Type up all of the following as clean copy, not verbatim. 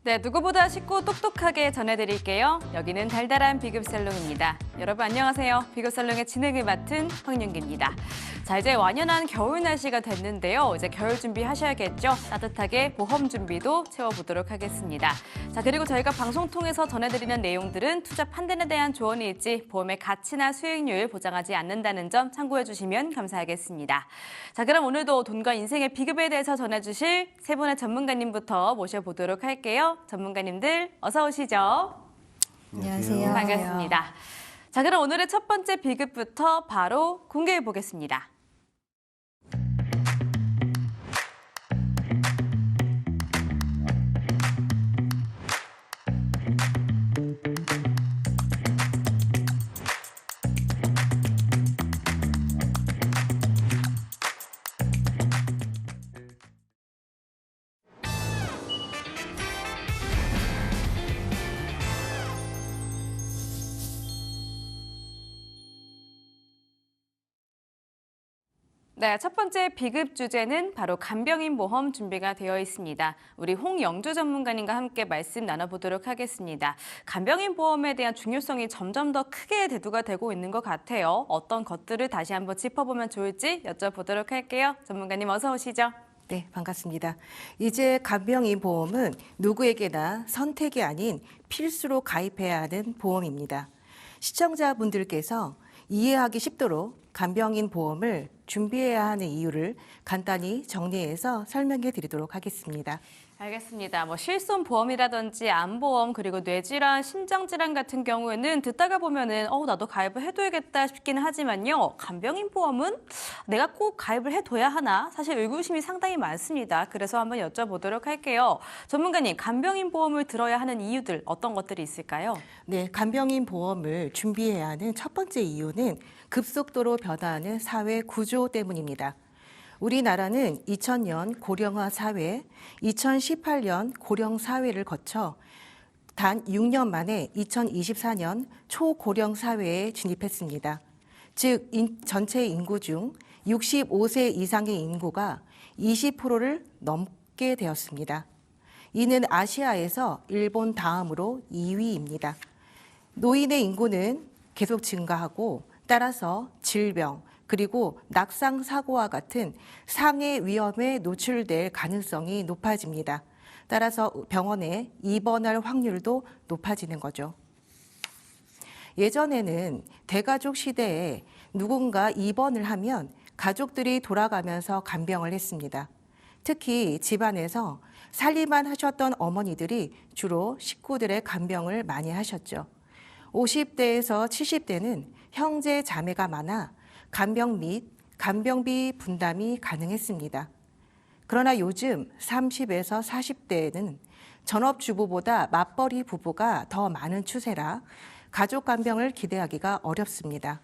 네, 누구보다 쉽고 똑똑하게 전해드릴게요. 여기는 달달한 비급살롱입니다. 여러분 안녕하세요. 비급살롱의 진행을 맡은 황윤기입니다. 자, 이제 완연한 겨울 날씨가 됐는데요. 이제 겨울 준비하셔야겠죠. 따뜻하게 보험 준비도 채워보도록 하겠습니다. 자, 그리고 저희가 방송 통해서 전해드리는 내용들은 투자 판단에 대한 조언이 있지 보험의 가치나 수익률 보장하지 않는다는 점 참고해 주시면 감사하겠습니다. 자, 그럼 오늘도 돈과 인생의 비급에 대해서 전해주실 세 분의 전문가님부터 모셔보도록 할게요. 전문가님들 어서 오시죠. 안녕하세요. 반갑습니다. 자, 그럼 오늘의 첫 번째 비급부터 바로 공개해 보겠습니다. 네, 첫 번째 비급 주제는 바로 간병인 보험 준비가 되어 있습니다. 우리 홍영주 전문가님과 함께 말씀 나눠보도록 하겠습니다. 간병인 보험에 대한 중요성이 점점 더 크게 대두가 되고 있는 것 같아요. 어떤 것들을 다시 한번 짚어보면 좋을지 여쭤보도록 할게요. 전문가님 어서 오시죠. 네, 반갑습니다. 이제 간병인 보험은 누구에게나 선택이 아닌 필수로 가입해야 하는 보험입니다. 시청자분들께서 이해하기 쉽도록 간병인 보험을 준비해야 하는 이유를 간단히 정리해서 설명해 드리도록 하겠습니다. 알겠습니다. 실손 보험이라든지 암보험 그리고 뇌질환, 심장질환 같은 경우에는 듣다가 보면은 나도 가입을 해둬야겠다 싶기는 하지만요. 간병인 보험은 내가 꼭 가입을 해둬야 하나? 사실 의구심이 상당히 많습니다. 그래서 한번 여쭤보도록 할게요. 전문가님, 간병인 보험을 들어야 하는 이유들 어떤 것들이 있을까요? 네, 간병인 보험을 준비해야 하는 첫 번째 이유는 급속도로 변화하는 사회 구조 때문입니다. 우리나라는 2000년 고령화 사회, 2018년 고령 사회를 거쳐 단 6년 만에 2024년 초고령 사회에 진입했습니다. 즉, 전체 인구 중 65세 이상의 인구가 20%를 넘게 되었습니다. 이는 아시아에서 일본 다음으로 2위입니다. 노인의 인구는 계속 증가하고 따라서 질병, 그리고 낙상 사고와 같은 상해 위험에 노출될 가능성이 높아집니다. 따라서 병원에 입원할 확률도 높아지는 거죠. 예전에는 대가족 시대에 누군가 입원을 하면 가족들이 돌아가면서 간병을 했습니다. 특히 집안에서 살림만 하셨던 어머니들이 주로 식구들의 간병을 많이 하셨죠. 50대에서 70대는 형제 자매가 많아 간병 및 간병비 분담이 가능했습니다. 그러나 요즘 30에서 40대에는 전업주부보다 맞벌이 부부가 더 많은 추세라 가족 간병을 기대하기가 어렵습니다.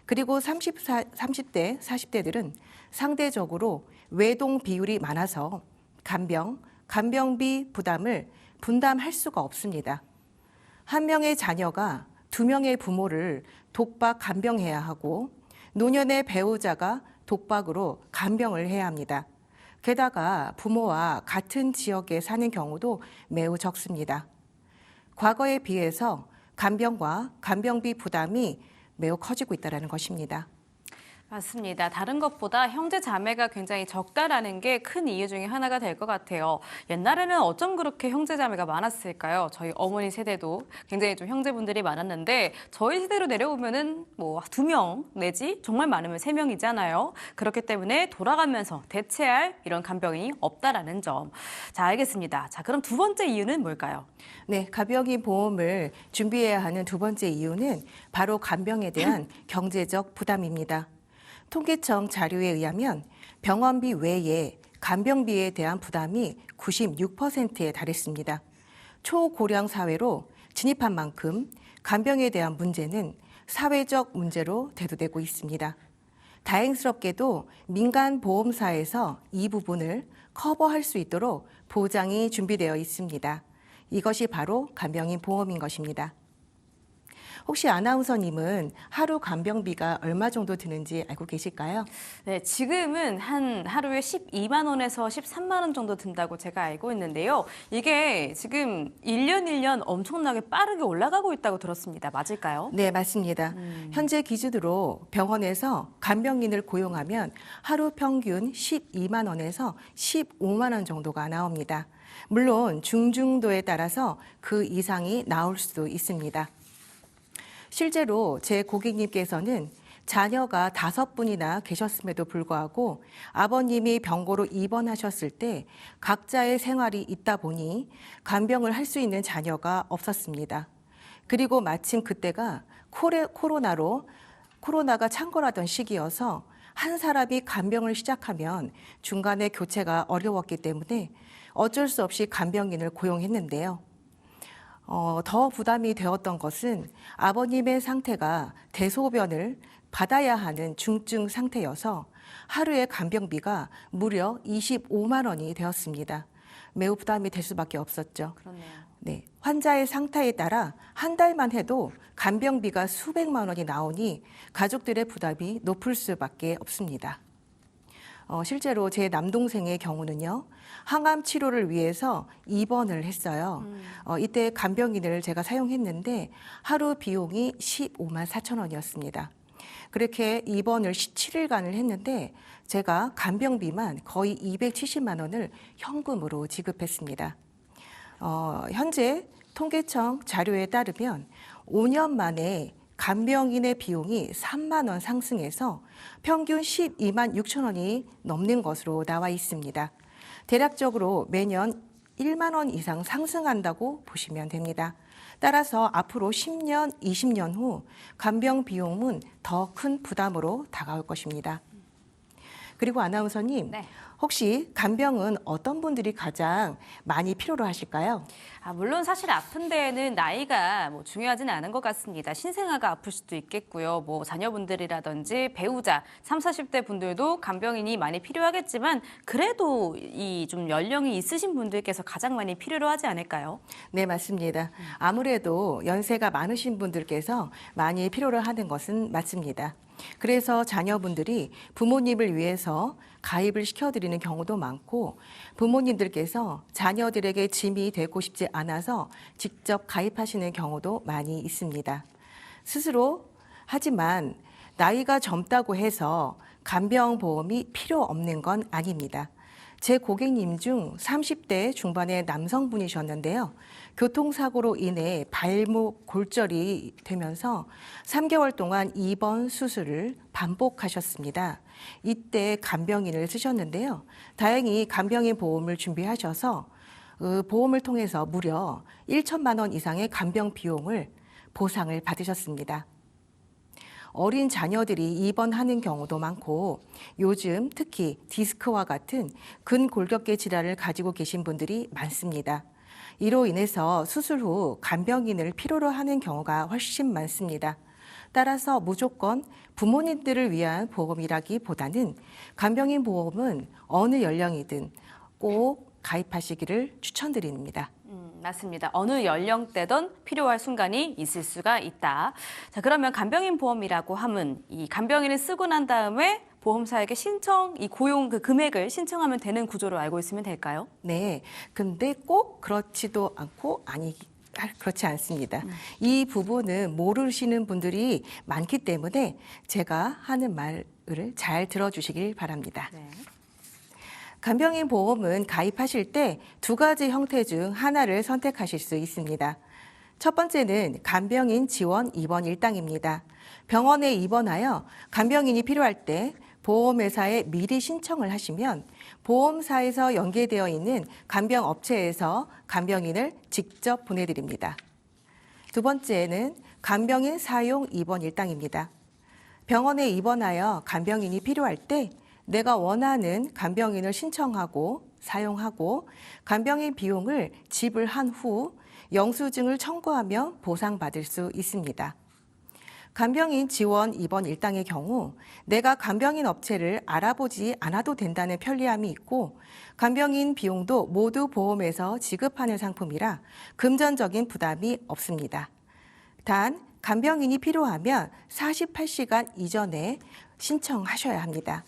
그리고 30대, 40대들은 상대적으로 외동 비율이 많아서 간병비 부담을 분담할 수가 없습니다. 한 명의 자녀가 두 명의 부모를 독박 간병해야 하고 노년의 배우자가 독박으로 간병을 해야 합니다. 게다가 부모와 같은 지역에 사는 경우도 매우 적습니다. 과거에 비해서 간병과 간병비 부담이 매우 커지고 있다는 것입니다. 맞습니다. 다른 것보다 형제 자매가 굉장히 적다라는 게 큰 이유 중에 하나가 될 것 같아요. 옛날에는 어쩜 그렇게 형제 자매가 많았을까요? 저희 어머니 세대도 굉장히 좀 형제분들이 많았는데 저희 세대로 내려오면은 2명 내지 정말 많으면 3명이잖아요. 그렇기 때문에 돌아가면서 대체할 이런 간병이 없다라는 점. 자, 알겠습니다. 자, 그럼 두 번째 이유는 뭘까요? 네, 간병인 보험을 준비해야 하는 두 번째 이유는 바로 간병에 대한 경제적 부담입니다. 통계청 자료에 의하면 병원비 외에 간병비에 대한 부담이 96%에 달했습니다. 초고령 사회로 진입한 만큼 간병에 대한 문제는 사회적 문제로 대두되고 있습니다. 다행스럽게도 민간 보험사에서 이 부분을 커버할 수 있도록 보장이 준비되어 있습니다. 이것이 바로 간병인 보험인 것입니다. 혹시 아나운서님은 하루 간병비가 얼마 정도 드는지 알고 계실까요? 네, 지금은 한 하루에 12만 원에서 13만 원 정도 든다고 제가 알고 있는데요. 이게 지금 1년 엄청나게 빠르게 올라가고 있다고 들었습니다. 맞을까요? 네, 맞습니다. 현재 기준으로 병원에서 간병인을 고용하면 하루 평균 12만 원에서 15만 원 정도가 나옵니다. 물론 중증도에 따라서 그 이상이 나올 수도 있습니다. 실제로 제 고객님께서는 자녀가 5분이나 계셨음에도 불구하고 아버님이 병고로 입원하셨을 때 각자의 생활이 있다 보니 간병을 할 수 있는 자녀가 없었습니다. 그리고 마침 그때가 코로나가 창궐하던 시기여서 한 사람이 간병을 시작하면 중간에 교체가 어려웠기 때문에 어쩔 수 없이 간병인을 고용했는데요. 더 부담이 되었던 것은 아버님의 상태가 대소변을 받아야 하는 중증 상태여서 하루에 간병비가 무려 25만 원이 되었습니다. 매우 부담이 될 수밖에 없었죠. 그렇네요. 네, 환자의 상태에 따라 한 달만 해도 간병비가 수백만 원이 나오니 가족들의 부담이 높을 수밖에 없습니다. 실제로 제 남동생의 경우는요, 항암 치료를 위해서 입원을 했어요. 이때 간병인을 제가 사용했는데 하루 비용이 15만 4천 원이었습니다. 그렇게 입원을 17일간을 했는데 제가 간병비만 거의 270만 원을 현금으로 지급했습니다. 현재 통계청 자료에 따르면 5년 만에 간병인의 비용이 3만 원 상승해서 평균 12만 6천 원이 넘는 것으로 나와 있습니다. 대략적으로 매년 1만 원 이상 상승한다고 보시면 됩니다. 따라서 앞으로 10년, 20년 후 간병 비용은 더 큰 부담으로 다가올 것입니다. 그리고 아나운서님, 네. 혹시 간병은 어떤 분들이 가장 많이 필요로 하실까요? 물론 사실 아픈 데에는 나이가 중요하진 않은 것 같습니다. 신생아가 아플 수도 있겠고요. 자녀분들이라든지 배우자, 30, 40대 분들도 간병인이 많이 필요하겠지만 그래도 이 좀 연령이 있으신 분들께서 가장 많이 필요로 하지 않을까요? 네, 맞습니다. 아무래도 연세가 많으신 분들께서 많이 필요로 하는 것은 맞습니다. 그래서 자녀분들이 부모님을 위해서 가입을 시켜드리는 경우도 많고 부모님들께서 자녀들에게 짐이 되고 싶지 않아서 직접 가입하시는 경우도 많이 있습니다. 스스로 하지만 나이가 젊다고 해서 간병보험이 필요 없는 건 아닙니다. 제 고객님 중 30대 중반의 남성분이셨는데요. 교통사고로 인해 발목 골절이 되면서 3개월 동안 입원 수술을 반복하셨습니다. 이때 간병인을 쓰셨는데요. 다행히 간병인 보험을 준비하셔서 보험을 통해서 무려 1천만 원 이상의 간병 비용을 보상을 받으셨습니다. 어린 자녀들이 입원하는 경우도 많고 요즘 특히 디스크와 같은 근골격계 질환을 가지고 계신 분들이 많습니다. 이로 인해서 수술 후 간병인을 필요로 하는 경우가 훨씬 많습니다. 따라서 무조건 부모님들을 위한 보험이라기보다는 간병인 보험은 어느 연령이든 꼭 가입하시기를 추천드립니다. 맞습니다. 어느 연령대든 필요할 순간이 있을 수가 있다. 자, 그러면 간병인 보험이라고 하면 이 간병인을 쓰고 난 다음에 보험사에게 이 고용 그 금액을 신청하면 되는 구조로 알고 있으면 될까요? 네, 근데 꼭 그렇지도 않고 그렇지 않습니다. 이 부분은 모르시는 분들이 많기 때문에 제가 하는 말을 잘 들어주시길 바랍니다. 네. 간병인 보험은 가입하실 때 2가지 형태 중 하나를 선택하실 수 있습니다. 첫 번째는 간병인 지원 입원 일당입니다. 병원에 입원하여 간병인이 필요할 때 보험회사에 미리 신청을 하시면 보험사에서 연계되어 있는 간병업체에서 간병인을 직접 보내드립니다. 두 번째는 간병인 사용 입원 일당입니다. 병원에 입원하여 간병인이 필요할 때 내가 원하는 간병인을 신청하고 사용하고 간병인 비용을 지불한 후 영수증을 청구하며 보상받을 수 있습니다. 간병인 지원 입원 일당의 경우 내가 간병인 업체를 알아보지 않아도 된다는 편리함이 있고 간병인 비용도 모두 보험에서 지급하는 상품이라 금전적인 부담이 없습니다. 단 간병인이 필요하면 48시간 이전에 신청하셔야 합니다.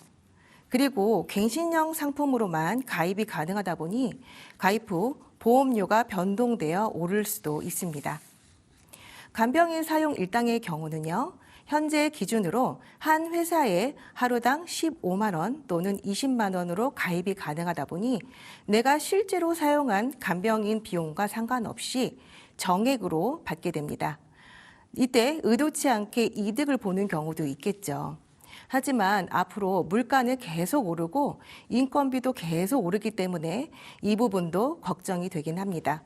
그리고 갱신형 상품으로만 가입이 가능하다 보니 가입 후 보험료가 변동되어 오를 수도 있습니다. 간병인 사용 일당의 경우는요, 현재 기준으로 한 회사에 하루당 15만 원 또는 20만 원으로 가입이 가능하다 보니 내가 실제로 사용한 간병인 비용과 상관없이 정액으로 받게 됩니다. 이때 의도치 않게 이득을 보는 경우도 있겠죠. 하지만 앞으로 물가는 계속 오르고 인건비도 계속 오르기 때문에 이 부분도 걱정이 되긴 합니다.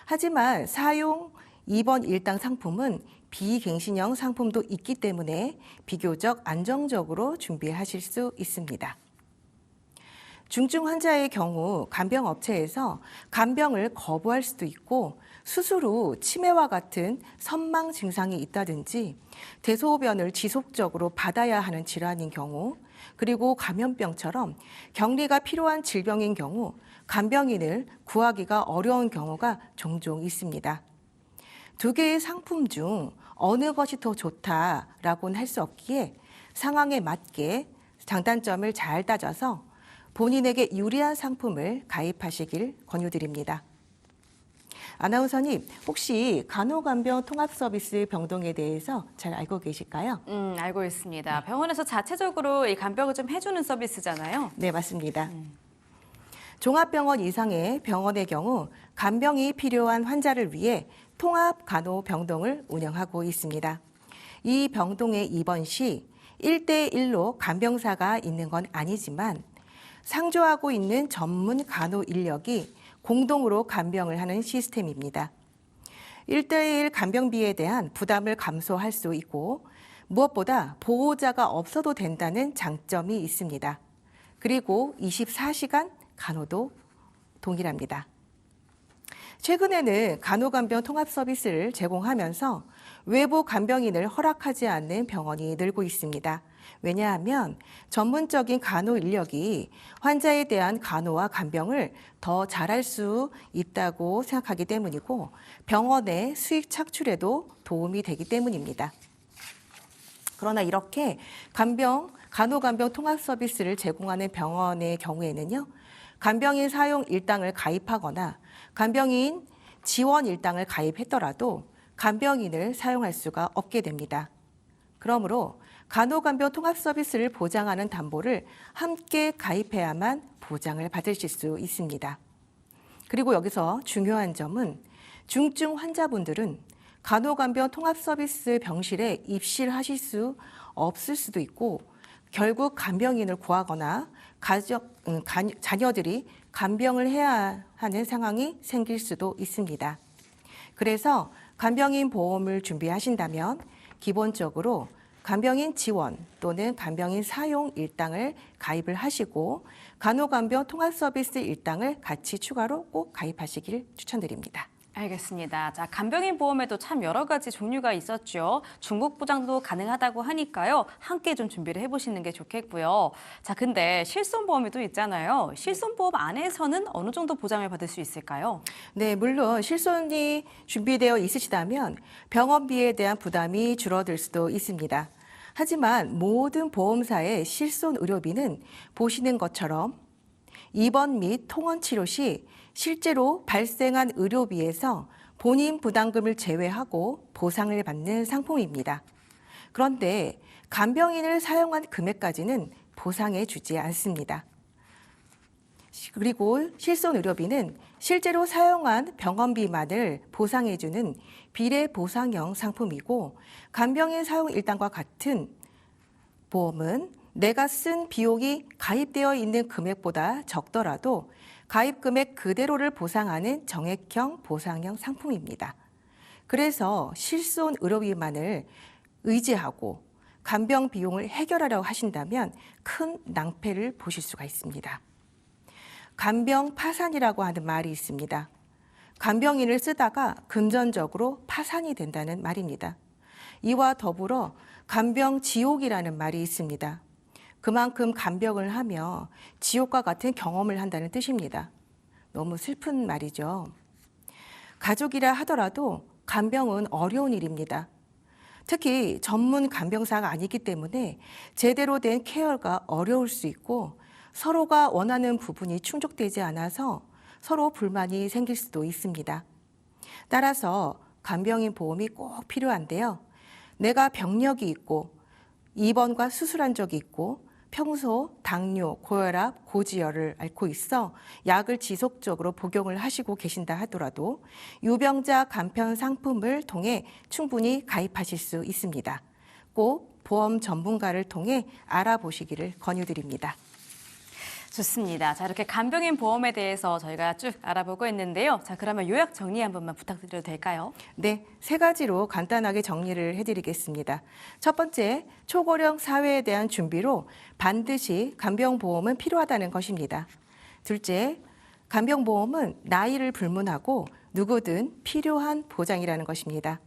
하지만 사용 입원 일당 상품은 비갱신형 상품도 있기 때문에 비교적 안정적으로 준비하실 수 있습니다. 중증 환자의 경우 간병업체에서 간병을 거부할 수도 있고 수술 후 치매와 같은 선망 증상이 있다든지 대소변을 지속적으로 받아야 하는 질환인 경우, 그리고 감염병처럼 격리가 필요한 질병인 경우 간병인을 구하기가 어려운 경우가 종종 있습니다. 두 개의 상품 중 어느 것이 더 좋다라고는 할 수 없기에 상황에 맞게 장단점을 잘 따져서 본인에게 유리한 상품을 가입하시길 권유드립니다. 아나운서님, 혹시 간호간병 통합 서비스 병동에 대해서 잘 알고 계실까요? 알고 있습니다. 병원에서 자체적으로 이 간병을 좀 해주는 서비스잖아요. 네, 맞습니다. 종합병원 이상의 병원의 경우 간병이 필요한 환자를 위해 통합 간호병동을 운영하고 있습니다. 이 병동에 입원 시 1대1로 간병사가 있는 건 아니지만 상주하고 있는 전문 간호 인력이 공동으로 간병을 하는 시스템입니다. 1대1 간병비에 대한 부담을 감소할 수 있고 무엇보다 보호자가 없어도 된다는 장점이 있습니다. 그리고 24시간 간호도 동일합니다. 최근에는 간호간병 통합 서비스를 제공하면서 외부 간병인을 허락하지 않는 병원이 늘고 있습니다. 왜냐하면 전문적인 간호 인력이 환자에 대한 간호와 간병을 더 잘할 수 있다고 생각하기 때문이고 병원의 수익 착출에도 도움이 되기 때문입니다. 그러나 이렇게 간호간병 통합 서비스를 제공하는 병원의 경우에는요, 간병인 사용 일당을 가입하거나 간병인 지원 일당을 가입했더라도 간병인을 사용할 수가 없게 됩니다. 그러므로 간호간병 통합 서비스를 보장하는 담보를 함께 가입해야만 보장을 받으실 수 있습니다. 그리고 여기서 중요한 점은 중증 환자분들은 간호간병 통합 서비스 병실에 입실하실 수 없을 수도 있고 결국 간병인을 구하거나 자녀들이 간병을 해야 하는 상황이 생길 수도 있습니다. 그래서 간병인 보험을 준비하신다면 기본적으로 간병인 지원 또는 간병인 사용 일당을 가입을 하시고 간호간병 통합 서비스 일당을 같이 추가로 꼭 가입하시길 추천드립니다. 알겠습니다. 자, 간병인 보험에도 참 여러 가지 종류가 있었죠. 중복 보장도 가능하다고 하니까요. 함께 좀 준비를 해보시는 게 좋겠고요. 자, 근데 실손보험이 또 있잖아요. 실손보험 안에서는 어느 정도 보장을 받을 수 있을까요? 네, 물론 실손이 준비되어 있으시다면 병원비에 대한 부담이 줄어들 수도 있습니다. 하지만 모든 보험사의 실손 의료비는 보시는 것처럼 입원 및 통원 치료 시 실제로 발생한 의료비에서 본인 부담금을 제외하고 보상을 받는 상품입니다. 그런데 간병인을 사용한 금액까지는 보상해 주지 않습니다. 그리고 실손 의료비는 실제로 사용한 병원비만을 보상해 주는 비례 보상형 상품이고 간병인 사용 일당과 같은 보험은 내가 쓴 비용이 가입되어 있는 금액보다 적더라도 가입 금액 그대로를 보상하는 정액형 보상형 상품입니다. 그래서 실손 의료비만을 의지하고 간병 비용을 해결하려고 하신다면 큰 낭패를 보실 수가 있습니다. 간병 파산이라고 하는 말이 있습니다. 간병인을 쓰다가 금전적으로 파산이 된다는 말입니다. 이와 더불어 간병 지옥이라는 말이 있습니다. 그만큼 간병을 하며 지옥과 같은 경험을 한다는 뜻입니다. 너무 슬픈 말이죠. 가족이라 하더라도 간병은 어려운 일입니다. 특히 전문 간병사가 아니기 때문에 제대로 된 케어가 어려울 수 있고 서로가 원하는 부분이 충족되지 않아서 서로 불만이 생길 수도 있습니다. 따라서 간병인 보험이 꼭 필요한데요. 내가 병력이 있고 입원과 수술한 적이 있고 평소 당뇨, 고혈압, 고지혈을 앓고 있어 약을 지속적으로 복용을 하시고 계신다 하더라도 유병자 간편 상품을 통해 충분히 가입하실 수 있습니다. 꼭 보험 전문가를 통해 알아보시기를 권유드립니다. 좋습니다. 자, 이렇게 간병인 보험에 대해서 저희가 쭉 알아보고 있는데요. 자, 그러면 요약 정리 한 번만 부탁드려도 될까요? 네, 세 가지로 간단하게 정리를 해드리겠습니다. 첫 번째, 초고령 사회에 대한 준비로 반드시 간병보험은 필요하다는 것입니다. 둘째, 간병보험은 나이를 불문하고 누구든 필요한 보장이라는 것입니다.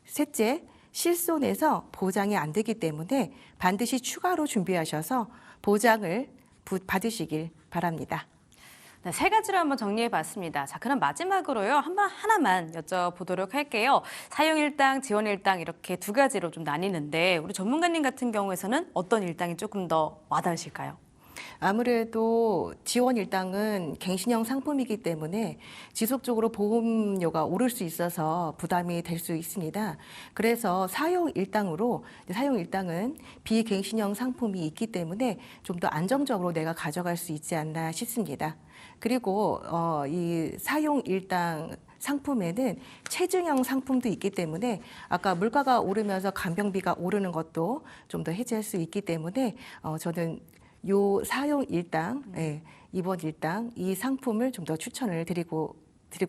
셋째, 실손해서 보장이 안 되기 때문에 반드시 추가로 준비하셔서 보장을 받으시길 바랍니다. 네, 세 가지로 한번 정리해 봤습니다. 자, 그럼 마지막으로요. 하나만 여쭤보도록 할게요. 사용 일당, 지원 일당 이렇게 두 가지로 좀 나뉘는데 우리 전문가님 같은 경우에서는 어떤 일당이 조금 더 와닿으실까요? 아무래도 지원 일당은 갱신형 상품이기 때문에 지속적으로 보험료가 오를 수 있어서 부담이 될 수 있습니다. 그래서 사용 일당은 비갱신형 상품이 있기 때문에 좀 더 안정적으로 내가 가져갈 수 있지 않나 싶습니다. 그리고 이 사용 일당 상품에는 체증형 상품도 있기 때문에 아까 물가가 오르면서 간병비가 오르는 것도 좀 더 해지할 수 있기 때문에 저는 요 사용 일당, 입원 일당 이 상품을 좀 더 추천을 드리고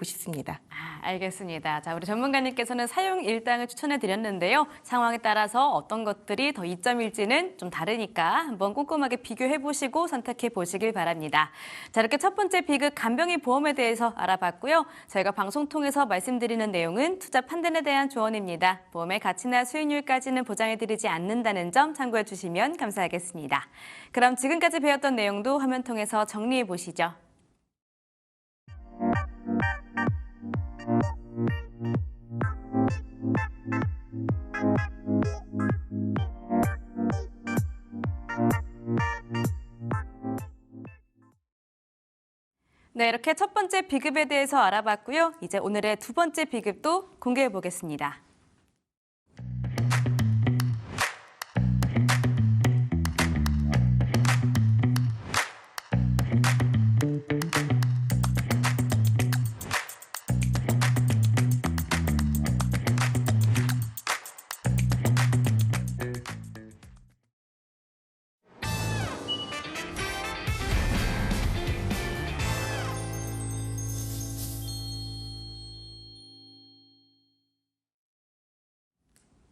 싶습니다. 알겠습니다. 자, 우리 전문가님께서는 사용 일당을 추천해 드렸는데요. 상황에 따라서 어떤 것들이 더 이점일지는 좀 다르니까 한번 꼼꼼하게 비교해 보시고 선택해 보시길 바랍니다. 자, 이렇게 첫 번째 비급 간병인 보험에 대해서 알아봤고요. 저희가 방송 통해서 말씀드리는 내용은 투자 판단에 대한 조언입니다. 보험의 가치나 수익률까지는 보장해 드리지 않는다는 점 참고해 주시면 감사하겠습니다. 그럼 지금까지 배웠던 내용도 화면 통해서 정리해 보시죠. 네, 이렇게 첫 번째 비급에 대해서 알아봤고요. 이제 오늘의 두 번째 비급도 공개해 보겠습니다.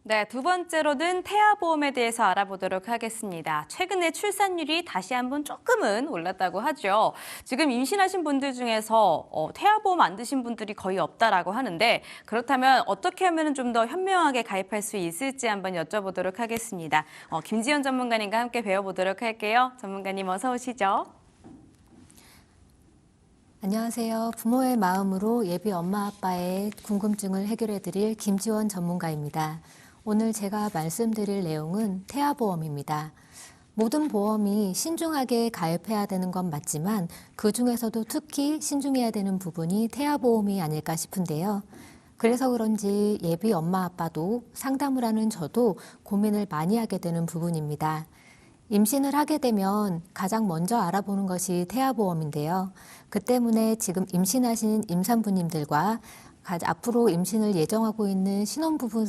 네, 두 번째로는 태아보험에 대해서 알아보도록 하겠습니다. 최근에 출산율이 다시 한번 조금은 올랐다고 하죠. 지금 임신하신 분들 중에서 태아보험 안 드신 분들이 거의 없다라고 하는데 그렇다면 어떻게 하면 좀 더 현명하게 가입할 수 있을지 한번 여쭤보도록 하겠습니다. 김지연 전문가님과 함께 배워보도록 할게요. 전문가님 어서 오시죠. 안녕하세요. 부모의 마음으로 예비 엄마 아빠의 궁금증을 해결해 드릴 김지원 전문가입니다. 오늘 제가 말씀드릴 내용은 태아보험입니다. 모든 보험이 신중하게 가입해야 되는 건 맞지만 그중에서도 특히 신중해야 되는 부분이 태아보험이 아닐까 싶은데요. 그래서 그런지 예비 엄마 아빠도 상담을 하는 저도 고민을 많이 하게 되는 부분입니다. 임신을 하게 되면 가장 먼저 알아보는 것이 태아보험인데요. 그 때문에 지금 임신하신 임산부님들과 앞으로 임신을 예정하고 있는 신혼부부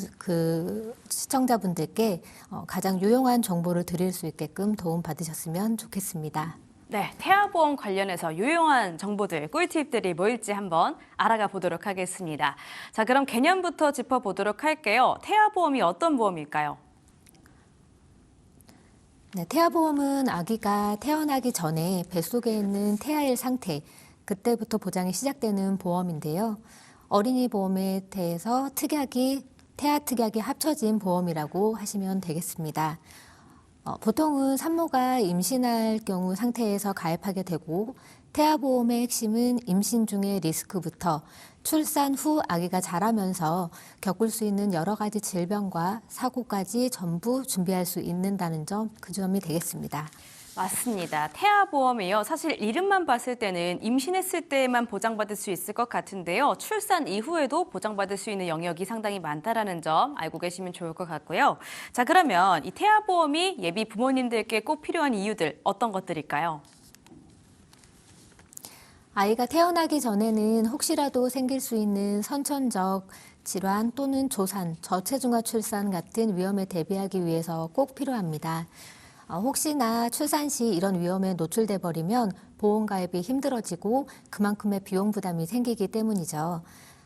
시청자분들께 가장 유용한 정보를 드릴 수 있게끔 도움 받으셨으면 좋겠습니다. 네, 태아보험 관련해서 유용한 정보들, 꿀팁들이 뭐일지 한번 알아가 보도록 하겠습니다. 자, 그럼 개념부터 짚어보도록 할게요. 태아보험이 어떤 보험일까요? 네, 태아보험은 아기가 태어나기 전에 뱃속에 있는 태아의 상태, 그때부터 보장이 시작되는 보험인데요. 어린이 보험에 대해서 태아 특약이 합쳐진 보험이라고 하시면 되겠습니다. 보통은 산모가 임신할 경우 상태에서 가입하게 되고 태아보험의 핵심은 임신 중의 리스크부터 출산 후 아기가 자라면서 겪을 수 있는 여러 가지 질병과 사고까지 전부 준비할 수 있는다는 점, 그 점이 되겠습니다. 맞습니다. 태아보험이요. 사실 이름만 봤을 때는 임신했을 때만 보장받을 수 있을 것 같은데요. 출산 이후에도 보장받을 수 있는 영역이 상당히 많다라는 점 알고 계시면 좋을 것 같고요. 자, 그러면 이 태아보험이 예비 부모님들께 꼭 필요한 이유들 어떤 것들일까요? 아이가 태어나기 전에는 혹시라도 생길 수 있는 선천적 질환 또는 조산, 저체중아 출산 같은 위험에 대비하기 위해서 꼭 필요합니다. 혹시나 출산 시 이런 위험에 노출돼 버리면 보험 가입이 힘들어지고 그만큼의 비용 부담이 생기기 때문이죠.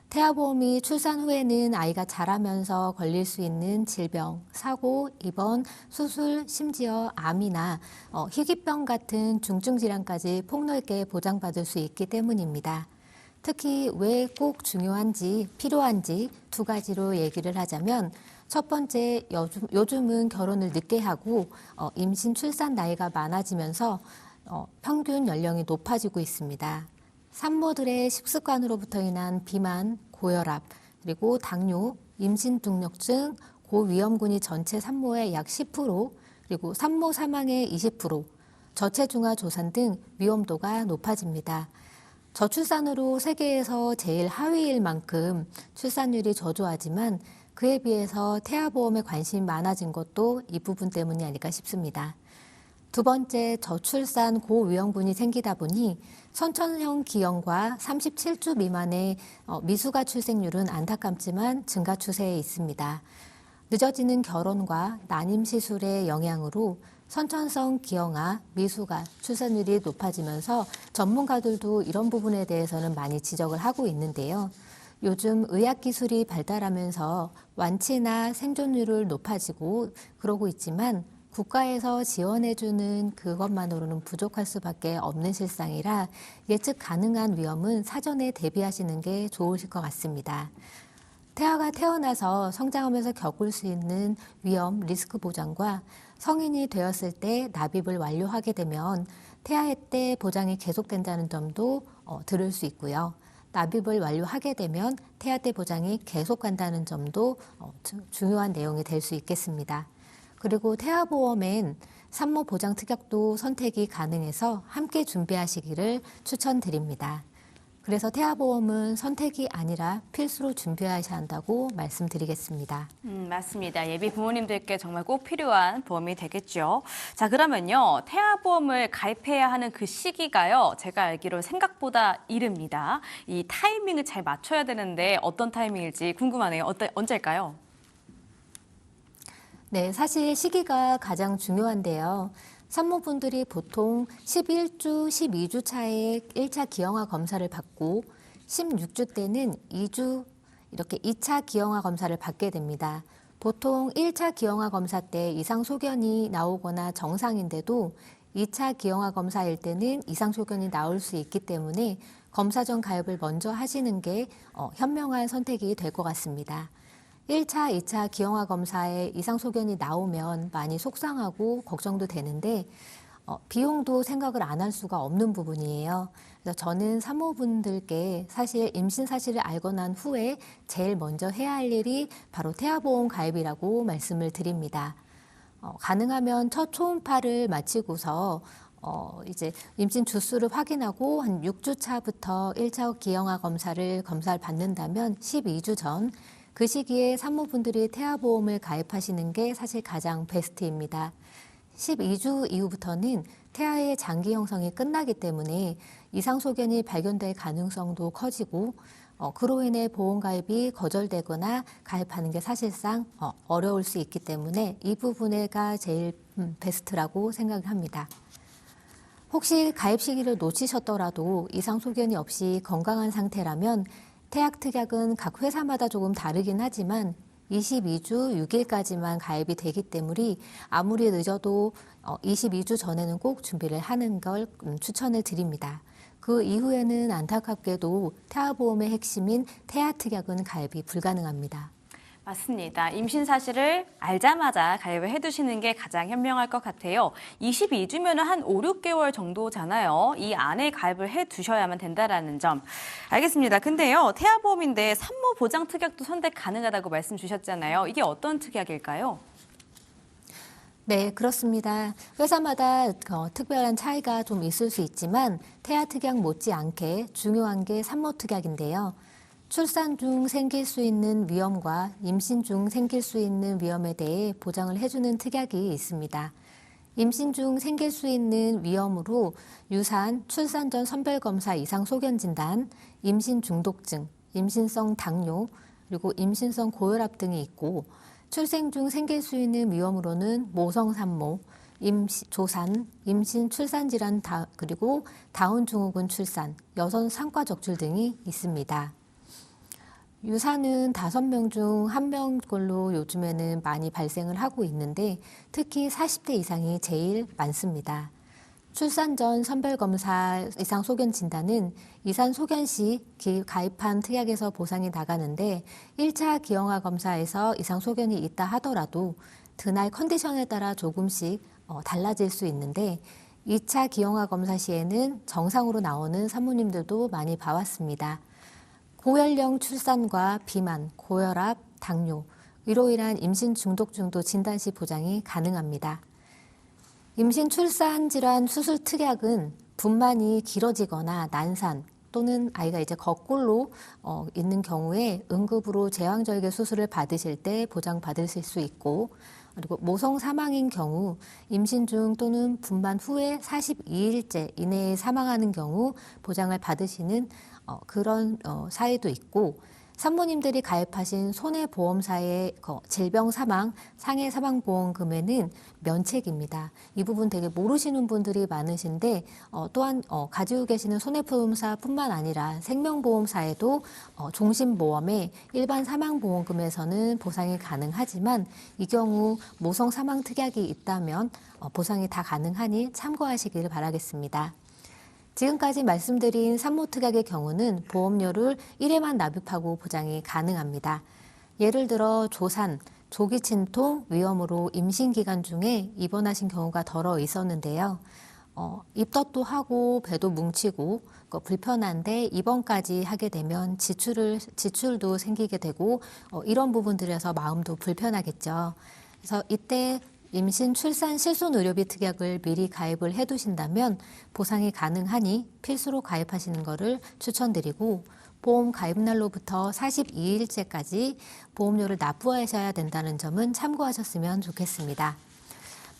태아보험이 출산 후에는 아이가 자라면서 걸릴 수 있는 질병, 사고, 입원, 수술, 심지어 암이나 희귀병 같은 중증 질환까지 폭넓게 보장받을 수 있기 때문입니다. 특히 왜 꼭 중요한지, 필요한지 두 가지로 얘기를 하자면 첫 번째, 요즘은 결혼을 늦게 하고 임신, 출산 나이가 많아지면서 평균 연령이 높아지고 있습니다. 산모들의 식습관으로부터 인한 비만, 고혈압, 그리고 당뇨, 임신중력증, 고위험군이 전체 산모의 약 10%, 그리고 산모 사망의 20%, 저체중아 조산 등 위험도가 높아집니다. 저출산으로 세계에서 제일 하위일 만큼 출산율이 저조하지만 그에 비해서 태아보험에 관심이 많아진 것도 이 부분 때문이 아닐까 싶습니다. 두 번째, 저출산 고위험군이 생기다 보니 선천형 기형과 37주 미만의 미숙아 출생률은 안타깝지만 증가 추세에 있습니다. 늦어지는 결혼과 난임 시술의 영향으로 선천성 기형아, 미숙아 출산율이 높아지면서 전문가들도 이런 부분에 대해서는 많이 지적을 하고 있는데요. 요즘 의학기술이 발달하면서 완치나 생존율을 높아지고 그러고 있지만 국가에서 지원해주는 그것만으로는 부족할 수밖에 없는 실상이라 예측 가능한 위험은 사전에 대비하시는 게 좋으실 것 같습니다. 태아가 태어나서 성장하면서 겪을 수 있는 위험, 리스크 보장과 성인이 되었을 때 납입을 완료하게 되면 태아의 때 보장이 계속된다는 점도 들을 수 있고요. 납입을 완료하게 되면 태아 때 보장이 계속 간다는 점도 중요한 내용이 될 수 있겠습니다. 그리고 태아보험엔 산모 보장 특약도 선택이 가능해서 함께 준비하시기를 추천드립니다. 그래서 태아보험은 선택이 아니라 필수로 준비하셔야 한다고 말씀드리겠습니다. 맞습니다. 예비 부모님들께 정말 꼭 필요한 보험이 되겠죠. 자, 그러면요. 태아보험을 가입해야 하는 그 시기가요. 제가 알기로 생각보다 이릅니다. 이 타이밍을 잘 맞춰야 되는데 어떤 타이밍일지 궁금하네요. 언제일까요? 네, 사실 시기가 가장 중요한데요. 산모분들이 보통 11주, 12주 차에 1차 기형아 검사를 받고 16주 때는 2주 이렇게 2차 기형아 검사를 받게 됩니다. 보통 1차 기형아 검사 때 이상 소견이 나오거나 정상인데도 2차 기형아 검사일 때는 이상 소견이 나올 수 있기 때문에 검사 전 가입을 먼저 하시는 게 현명한 선택이 될 것 같습니다. 1차, 2차 기형아 검사에 이상 소견이 나오면 많이 속상하고 걱정도 되는데 비용도 생각을 안 할 수가 없는 부분이에요. 그래서 저는 산모분들께 사실 임신 사실을 알고 난 후에 제일 먼저 해야 할 일이 바로 태아보험 가입이라고 말씀을 드립니다. 가능하면 첫 초음파를 마치고서 이제 임신 주수를 확인하고 한 6주 차부터 1차 기형아 검사를 받는다면 12주 전 그 시기에 산모분들이 태아보험을 가입하시는 게 사실 가장 베스트입니다. 12주 이후부터는 태아의 장기 형성이 끝나기 때문에 이상 소견이 발견될 가능성도 커지고 그로 인해 보험 가입이 거절되거나 가입하는 게 사실상 어려울 수 있기 때문에 이 부분가 제일 베스트라고 생각을 합니다. 혹시 가입 시기를 놓치셨더라도 이상 소견이 없이 건강한 상태라면 태약 특약은 각 회사마다 조금 다르긴 하지만 22주 6일까지만 가입이 되기 때문에 아무리 늦어도 22주 전에는 꼭 준비를 하는 걸 추천을 드립니다. 그 이후에는 안타깝게도 태아보험의 핵심인 태아 특약은 가입이 불가능합니다. 맞습니다. 임신 사실을 알자마자 가입을 해두시는 게 가장 현명할 것 같아요. 22주면 한 5, 6개월 정도잖아요. 이 안에 가입을 해두셔야만 된다는 점. 알겠습니다. 근데요, 태아보험인데 산모 보장 특약도 선택 가능하다고 말씀 주셨잖아요. 이게 어떤 특약일까요? 네, 그렇습니다. 회사마다 특별한 차이가 좀 있을 수 있지만 태아 특약 못지않게 중요한 게 산모 특약인데요. 출산 중 생길 수 있는 위험과 임신 중 생길 수 있는 위험에 대해 보장을 해주는 특약이 있습니다. 임신 중 생길 수 있는 위험으로 유산, 출산 전 선별검사 이상 소견 진단, 임신 중독증, 임신성 당뇨, 그리고 임신성 고혈압 등이 있고 출생 중 생길 수 있는 위험으로는 모성 산모, 조산, 임신 출산 질환 그리고 다운 증후군 출산, 여성 상과 적출 등이 있습니다. 유산은 5명 중 1명꼴로 요즘에는 많이 발생을 하고 있는데 특히 40대 이상이 제일 많습니다. 출산 전 선별검사 이상 소견 진단은 이산 소견 시 가입한 특약에서 보상이 나가는데 1차 기형아 검사에서 이상 소견이 있다 하더라도 그날 컨디션에 따라 조금씩 달라질 수 있는데 2차 기형아 검사 시에는 정상으로 나오는 산모님들도 많이 봐왔습니다. 고연령 출산과 비만, 고혈압, 당뇨, 이로 인한 임신 중독증도 진단 시 보장이 가능합니다. 임신 출산 질환 수술 특약은 분만이 길어지거나 난산 또는 아이가 이제 거꾸로 있는 경우에 응급으로 제왕절개 수술을 받으실 때 보장받으실 수 있고 그리고 모성 사망인 경우 임신 중 또는 분만 후에 42일째 이내에 사망하는 경우 보장을 받으시는 그런 사례도 있고 산모님들이 가입하신 손해보험사의 질병 사망, 상해 사망보험금에는 면책입니다. 이 부분 되게 모르시는 분들이 많으신데 또한 가지고 계시는 손해보험사뿐만 아니라 생명보험사에도 종신보험에 일반 사망보험금에서는 보상이 가능하지만 이 경우 모성 사망 특약이 있다면 보상이 다 가능하니 참고하시기를 바라겠습니다. 지금까지 말씀드린 산모 특약의 경우는 보험료를 1회만 납입하고 보장이 가능합니다. 예를 들어 조산, 조기 진통 위험으로 임신 기간 중에 입원하신 경우가 덜어 있었는데요. 입덧도 하고 배도 뭉치고 불편한데 입원까지 하게 되면 지출도 생기게 되고 이런 부분들에서 마음도 불편하겠죠. 그래서 이때 임신 출산 실손 의료비 특약을 미리 가입을 해두신다면 보상이 가능하니 필수로 가입하시는 것을 추천드리고 보험 가입날로부터 42일째까지 보험료를 납부하셔야 된다는 점은 참고하셨으면 좋겠습니다.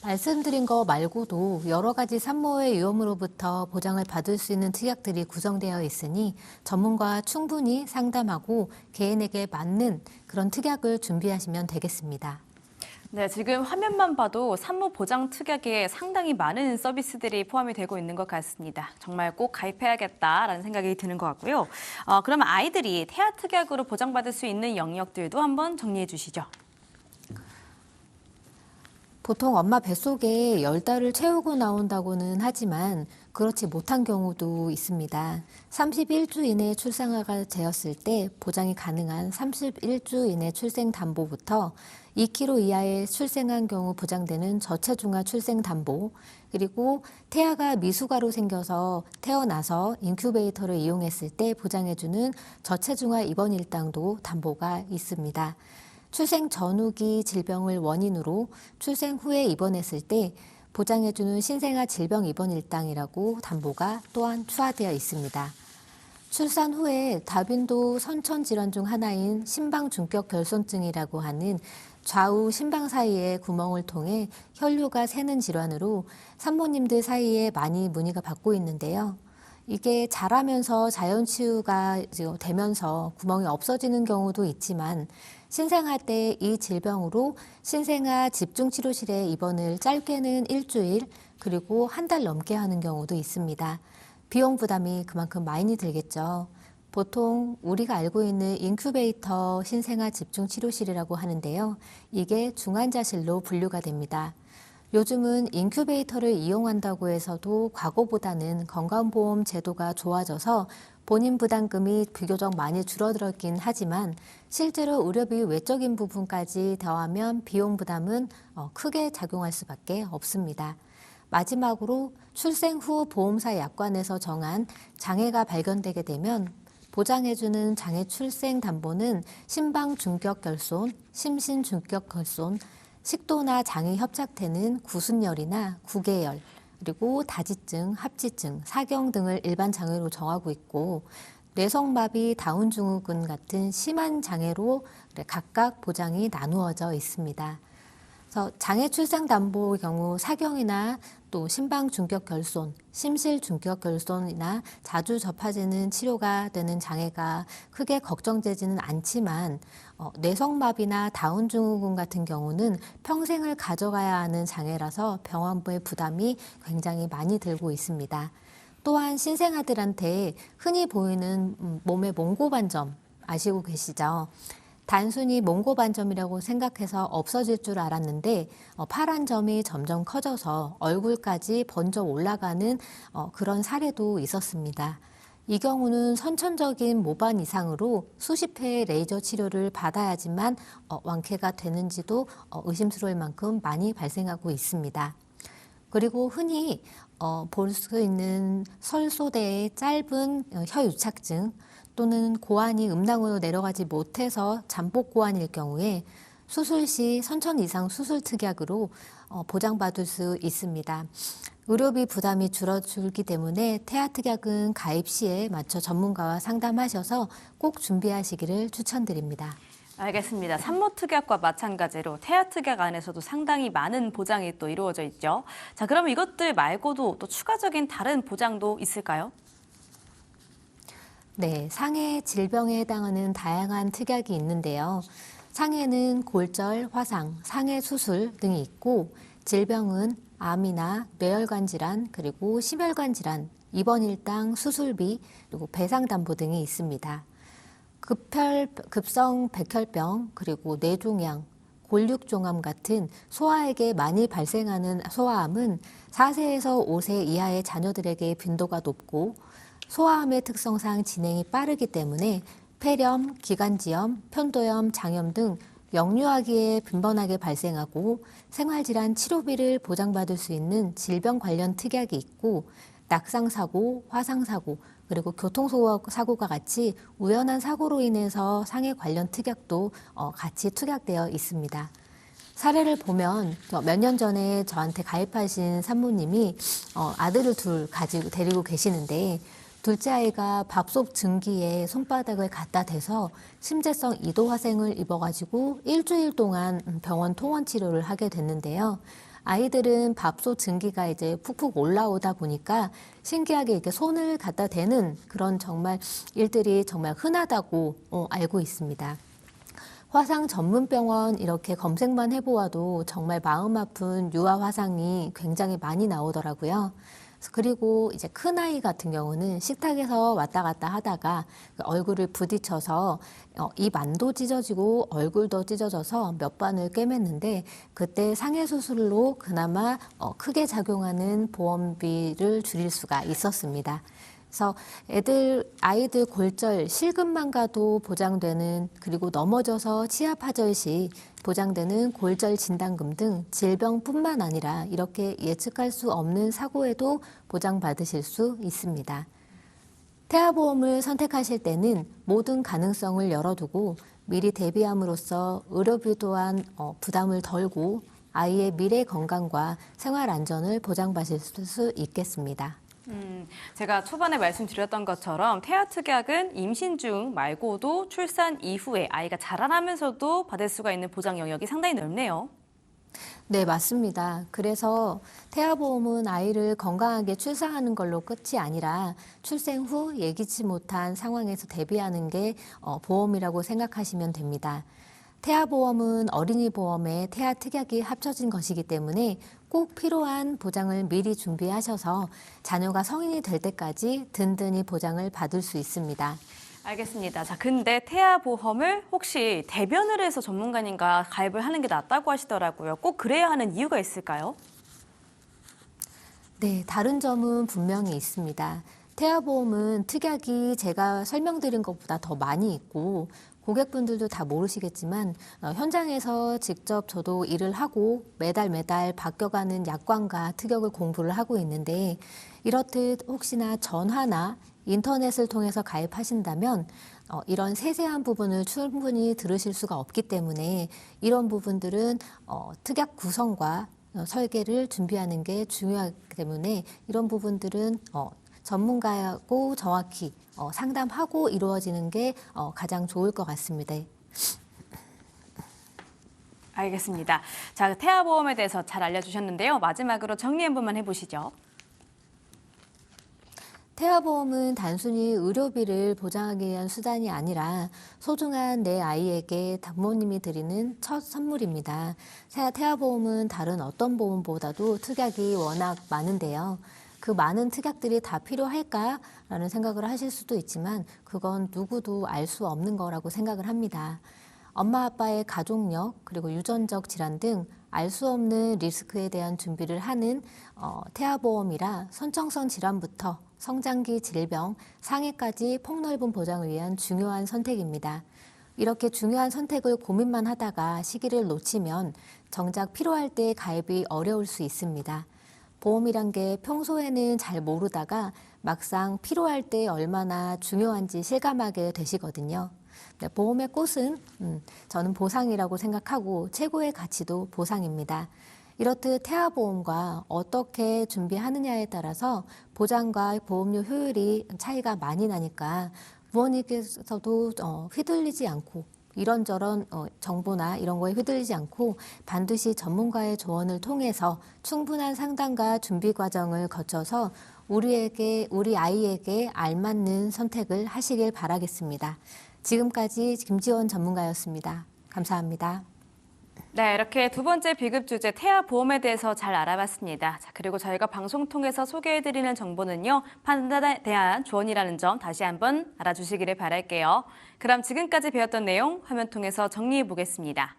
말씀드린 거 말고도 여러 가지 산모의 위험으로부터 보장을 받을 수 있는 특약들이 구성되어 있으니 전문가와 충분히 상담하고 개인에게 맞는 그런 특약을 준비하시면 되겠습니다. 네, 지금 화면만 봐도 산모 보장 특약에 상당히 많은 서비스들이 포함이 되고 있는 것 같습니다. 정말 꼭 가입해야겠다라는 생각이 드는 것 같고요. 그러면 아이들이 태아 특약으로 보장받을 수 있는 영역들도 한번 정리해 주시죠. 보통 엄마 뱃속에 10달을 채우고 나온다고는 하지만 그렇지 못한 경우도 있습니다. 31주 이내에 출산아가 되었을 때 보장이 가능한 31주 이내 출생담보부터 2kg 이하의 출생한 경우 보장되는 저체중아 출생담보, 그리고 태아가 미숙아로 생겨서 태어나서 인큐베이터를 이용했을 때 보장해주는 저체중아 입원 일당도 담보가 있습니다. 출생 전후기 질병을 원인으로 출생 후에 입원했을 때 보장해주는 신생아 질병 입원 일당이라고 담보가 또한 추가되어 있습니다. 출산 후에 다빈도 선천 질환 중 하나인 심방 중격 결손증이라고 하는 좌우 심방 사이에 구멍을 통해 혈류가 새는 질환으로 산모님들 사이에 많이 문의가 받고 있는데요. 이게 자라면서 자연 치유가 되면서 구멍이 없어지는 경우도 있지만 신생아 때 이 질병으로 신생아 집중치료실에 입원을 짧게는 일주일 그리고 한 달 넘게 하는 경우도 있습니다. 비용 부담이 그만큼 많이 들겠죠. 보통 우리가 알고 있는 인큐베이터 신생아 집중치료실이라고 하는데요. 이게 중환자실로 분류가 됩니다. 요즘은 인큐베이터를 이용한다고 해서도 과거보다는 건강보험 제도가 좋아져서 본인 부담금이 비교적 많이 줄어들었긴 하지만 실제로 의료비 외적인 부분까지 더하면 비용 부담은 크게 작용할 수밖에 없습니다. 마지막으로 출생 후 보험사 약관에서 정한 장애가 발견되게 되면 보장해주는 장애 출생 담보는 심방 중격 결손, 심신 중격 결손, 식도나 장이 협착되는 구순열이나 구개열, 그리고 다지증, 합지증, 사경 등을 일반 장애로 정하고 있고 뇌성마비, 다운증후군 같은 심한 장애로 각각 보장이 나누어져 있습니다. 그래서 장애 출생 담보의 경우 사경이나 또 심방 중격 결손, 심실 중격 결손이나 자주 접하지는 치료가 되는 장애가 크게 걱정되지는 않지만 뇌성마비나 다운증후군 같은 경우는 평생을 가져가야 하는 장애라서 병원부의 부담이 굉장히 많이 들고 있습니다. 또한 신생아들한테 흔히 보이는 몸의 몽고반점 아시고 계시죠? 단순히 몽고반점이라고 생각해서 없어질 줄 알았는데 파란 점이 점점 커져서 얼굴까지 번져 올라가는 그런 사례도 있었습니다. 이 경우는 선천적인 모반 이상으로 수십 회의 레이저 치료를 받아야지만 완쾌가 되는지도 의심스러울 만큼 많이 발생하고 있습니다. 그리고 흔히 볼 수 있는 설소대의 짧은 혀유착증 또는 고환이 음낭으로 내려가지 못해서 잠복 고환일 경우에 수술 시 선천 이상 수술 특약으로 보장받을 수 있습니다. 의료비 부담이 줄어들기 때문에 태아 특약은 가입 시에 맞춰 전문가와 상담하셔서 꼭 준비하시기를 추천드립니다. 알겠습니다. 산모 특약과 마찬가지로 태아 특약 안에서도 상당히 많은 보장이 또 이루어져 있죠. 자, 그러면 이것들 말고도 또 추가적인 다른 보장도 있을까요? 네, 상해 질병에 해당하는 다양한 특약이 있는데요. 상해는 골절, 화상, 상해 수술 등이 있고 질병은 암이나 뇌혈관 질환, 그리고 심혈관 질환, 입원 일당 수술비, 그리고 배상 담보 등이 있습니다. 급성 백혈병, 그리고 뇌종양, 골육종암 같은 소아에게 많이 발생하는 소아암은 4세에서 5세 이하의 자녀들에게 빈도가 높고 소아암의 특성상 진행이 빠르기 때문에 폐렴, 기관지염, 편도염, 장염 등 영유아기에 빈번하게 발생하고 생활질환 치료비를 보장받을 수 있는 질병 관련 특약이 있고 낙상사고, 화상사고, 그리고 교통사고가 같이 우연한 사고로 인해서 상해 관련 특약도 같이 투약되어 있습니다. 사례를 보면 몇 년 전에 저한테 가입하신 산모님이 아들을 둘 데리고 계시는데 둘째 아이가 밥솥 증기에 손바닥을 갖다 대서 심재성 이도화생을 입어가지고 일주일 동안 병원 통원 치료를 하게 됐는데요. 아이들은 밥솥 증기가 이제 푹푹 올라오다 보니까 신기하게 이렇게 손을 갖다 대는 그런 정말 일들이 정말 흔하다고 알고 있습니다. 화상 전문병원 이렇게 검색만 해보아도 정말 마음 아픈 유아 화상이 굉장히 많이 나오더라고요. 그리고 이제 큰아이 같은 경우는 식탁에서 왔다 갔다 하다가 얼굴을 부딪혀서 입 안도 찢어지고 얼굴도 찢어져서 몇 반을 꿰맸는데 그때 상해 수술로 그나마 크게 작용하는 보험비를 줄일 수가 있었습니다. 그래서 아이들 골절, 실금만 가도 보장되는 그리고 넘어져서 치아 파절 시 보장되는 골절 진단금 등 질병뿐만 아니라 이렇게 예측할 수 없는 사고에도 보장받으실 수 있습니다. 태아보험을 선택하실 때는 모든 가능성을 열어두고 미리 대비함으로써 의료비 또한 부담을 덜고 아이의 미래 건강과 생활 안전을 보장받으실 수 있겠습니다. 제가 초반에 말씀드렸던 것처럼 태아 특약은 임신 중 말고도 출산 이후에 아이가 자라나면서도 받을 수가 있는 보장 영역이 상당히 넓네요. 네, 맞습니다. 그래서 태아보험은 아이를 건강하게 출산하는 걸로 끝이 아니라 출생 후 예기치 못한 상황에서 대비하는 게 보험이라고 생각하시면 됩니다. 태아보험은 어린이보험에 태아 특약이 합쳐진 것이기 때문에 꼭 필요한 보장을 미리 준비하셔서 자녀가 성인이 될 때까지 든든히 보장을 받을 수 있습니다. 알겠습니다. 자, 근데 태아 보험을 혹시 대변을 해서 전문가님과 가입을 하는 게 낫다고 하시더라고요. 꼭 그래야 하는 이유가 있을까요? 네, 다른 점은 분명히 있습니다. 태아보험은 특약이 제가 설명드린 것보다 더 많이 있고 고객분들도 다 모르시겠지만 현장에서 직접 저도 일을 하고 매달 바뀌어가는 약관과 특약을 공부를 하고 있는데 이렇듯 혹시나 전화나 인터넷을 통해서 가입하신다면 이런 세세한 부분을 충분히 들으실 수가 없기 때문에 이런 부분들은 특약 구성과 설계를 준비하는 게 중요하기 때문에 이런 부분들은 전문가하고 정확히 상담하고 이루어지는 게 가장 좋을 것 같습니다. 알겠습니다. 자, 태아보험에 대해서 잘 알려주셨는데요. 마지막으로 정리 한 번만 해보시죠. 태아보험은 단순히 의료비를 보장하기 위한 수단이 아니라 소중한 내 아이에게 부모님이 드리는 첫 선물입니다. 태아보험은 다른 어떤 보험보다도 특약이 워낙 많은데요. 그 많은 특약들이 다 필요할까라는 생각을 하실 수도 있지만 그건 누구도 알 수 없는 거라고 생각을 합니다. 엄마 아빠의 가족력 그리고 유전적 질환 등 알 수 없는 리스크에 대한 준비를 하는 태아보험이라 선천성 질환부터 성장기 질병, 상해까지 폭넓은 보장을 위한 중요한 선택입니다. 이렇게 중요한 선택을 고민만 하다가 시기를 놓치면 정작 필요할 때 가입이 어려울 수 있습니다. 보험이란 게 평소에는 잘 모르다가 막상 필요할 때 얼마나 중요한지 실감하게 되시거든요. 보험의 꽃은 저는 보상이라고 생각하고 최고의 가치도 보상입니다. 이렇듯 태아보험과 어떻게 준비하느냐에 따라서 보장과 보험료 효율이 차이가 많이 나니까 부모님께서도 휘둘리지 않고 이런저런 정보나 이런 거에 휘둘리지 않고 반드시 전문가의 조언을 통해서 충분한 상담과 준비 과정을 거쳐서 우리 아이에게 알맞는 선택을 하시길 바라겠습니다. 지금까지 김지원 전문가였습니다. 감사합니다. 네, 이렇게 두 번째 비급 주제 태아보험에 대해서 잘 알아봤습니다. 자, 그리고 저희가 방송 통해서 소개해드리는 정보는요, 판단에 대한 조언이라는 점 다시 한번 알아주시기를 바랄게요. 그럼 지금까지 배웠던 내용 화면 통해서 정리해 보겠습니다.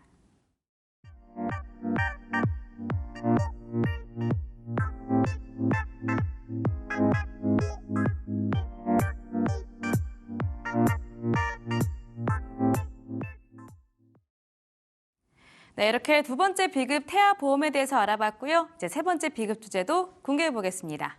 네, 이렇게 두 번째 비급 태아보험에 대해서 알아봤고요. 이제 세 번째 비급 주제도 공개해 보겠습니다.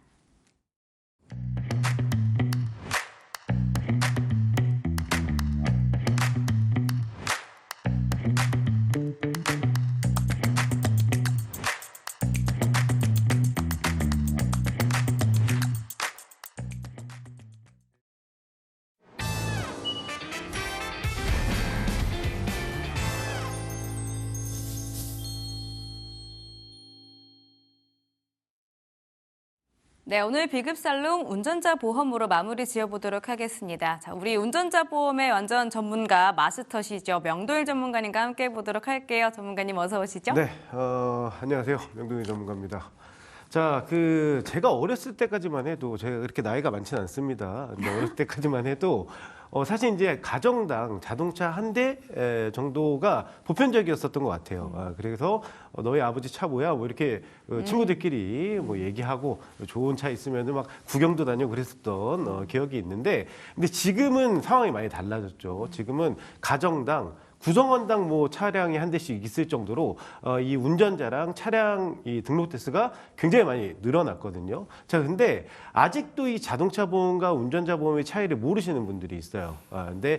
네, 오늘 비급살롱 운전자 보험으로 마무리 지어보도록 하겠습니다. 자, 우리 운전자 보험의 완전 전문가 마스터시죠. 명도일 전문가님과 함께 보도록 할게요. 전문가님 어서 오시죠. 네, 안녕하세요. 명동희 전문가입니다. 자, 제가 어렸을 때까지만 해도 제가 그렇게 나이가 많지는 않습니다. 근데 어렸을 때까지만 해도 사실 이제 가정당 자동차 한 대 정도가 보편적이었었던 것 같아요. 그래서 너희 아버지 차 뭐야? 뭐 이렇게 친구들끼리 뭐 얘기하고 좋은 차 있으면 막 구경도 다니고 그랬었던 기억이 있는데, 근데 지금은 상황이 많이 달라졌죠. 지금은 가정당 구성원당 뭐 차량이 한 대씩 있을 정도로 이 운전자랑 차량 이 등록 대수가 굉장히 많이 늘어났거든요. 자, 근데 아직도 이 자동차 보험과 운전자 보험의 차이를 모르시는 분들이 있어요. 근데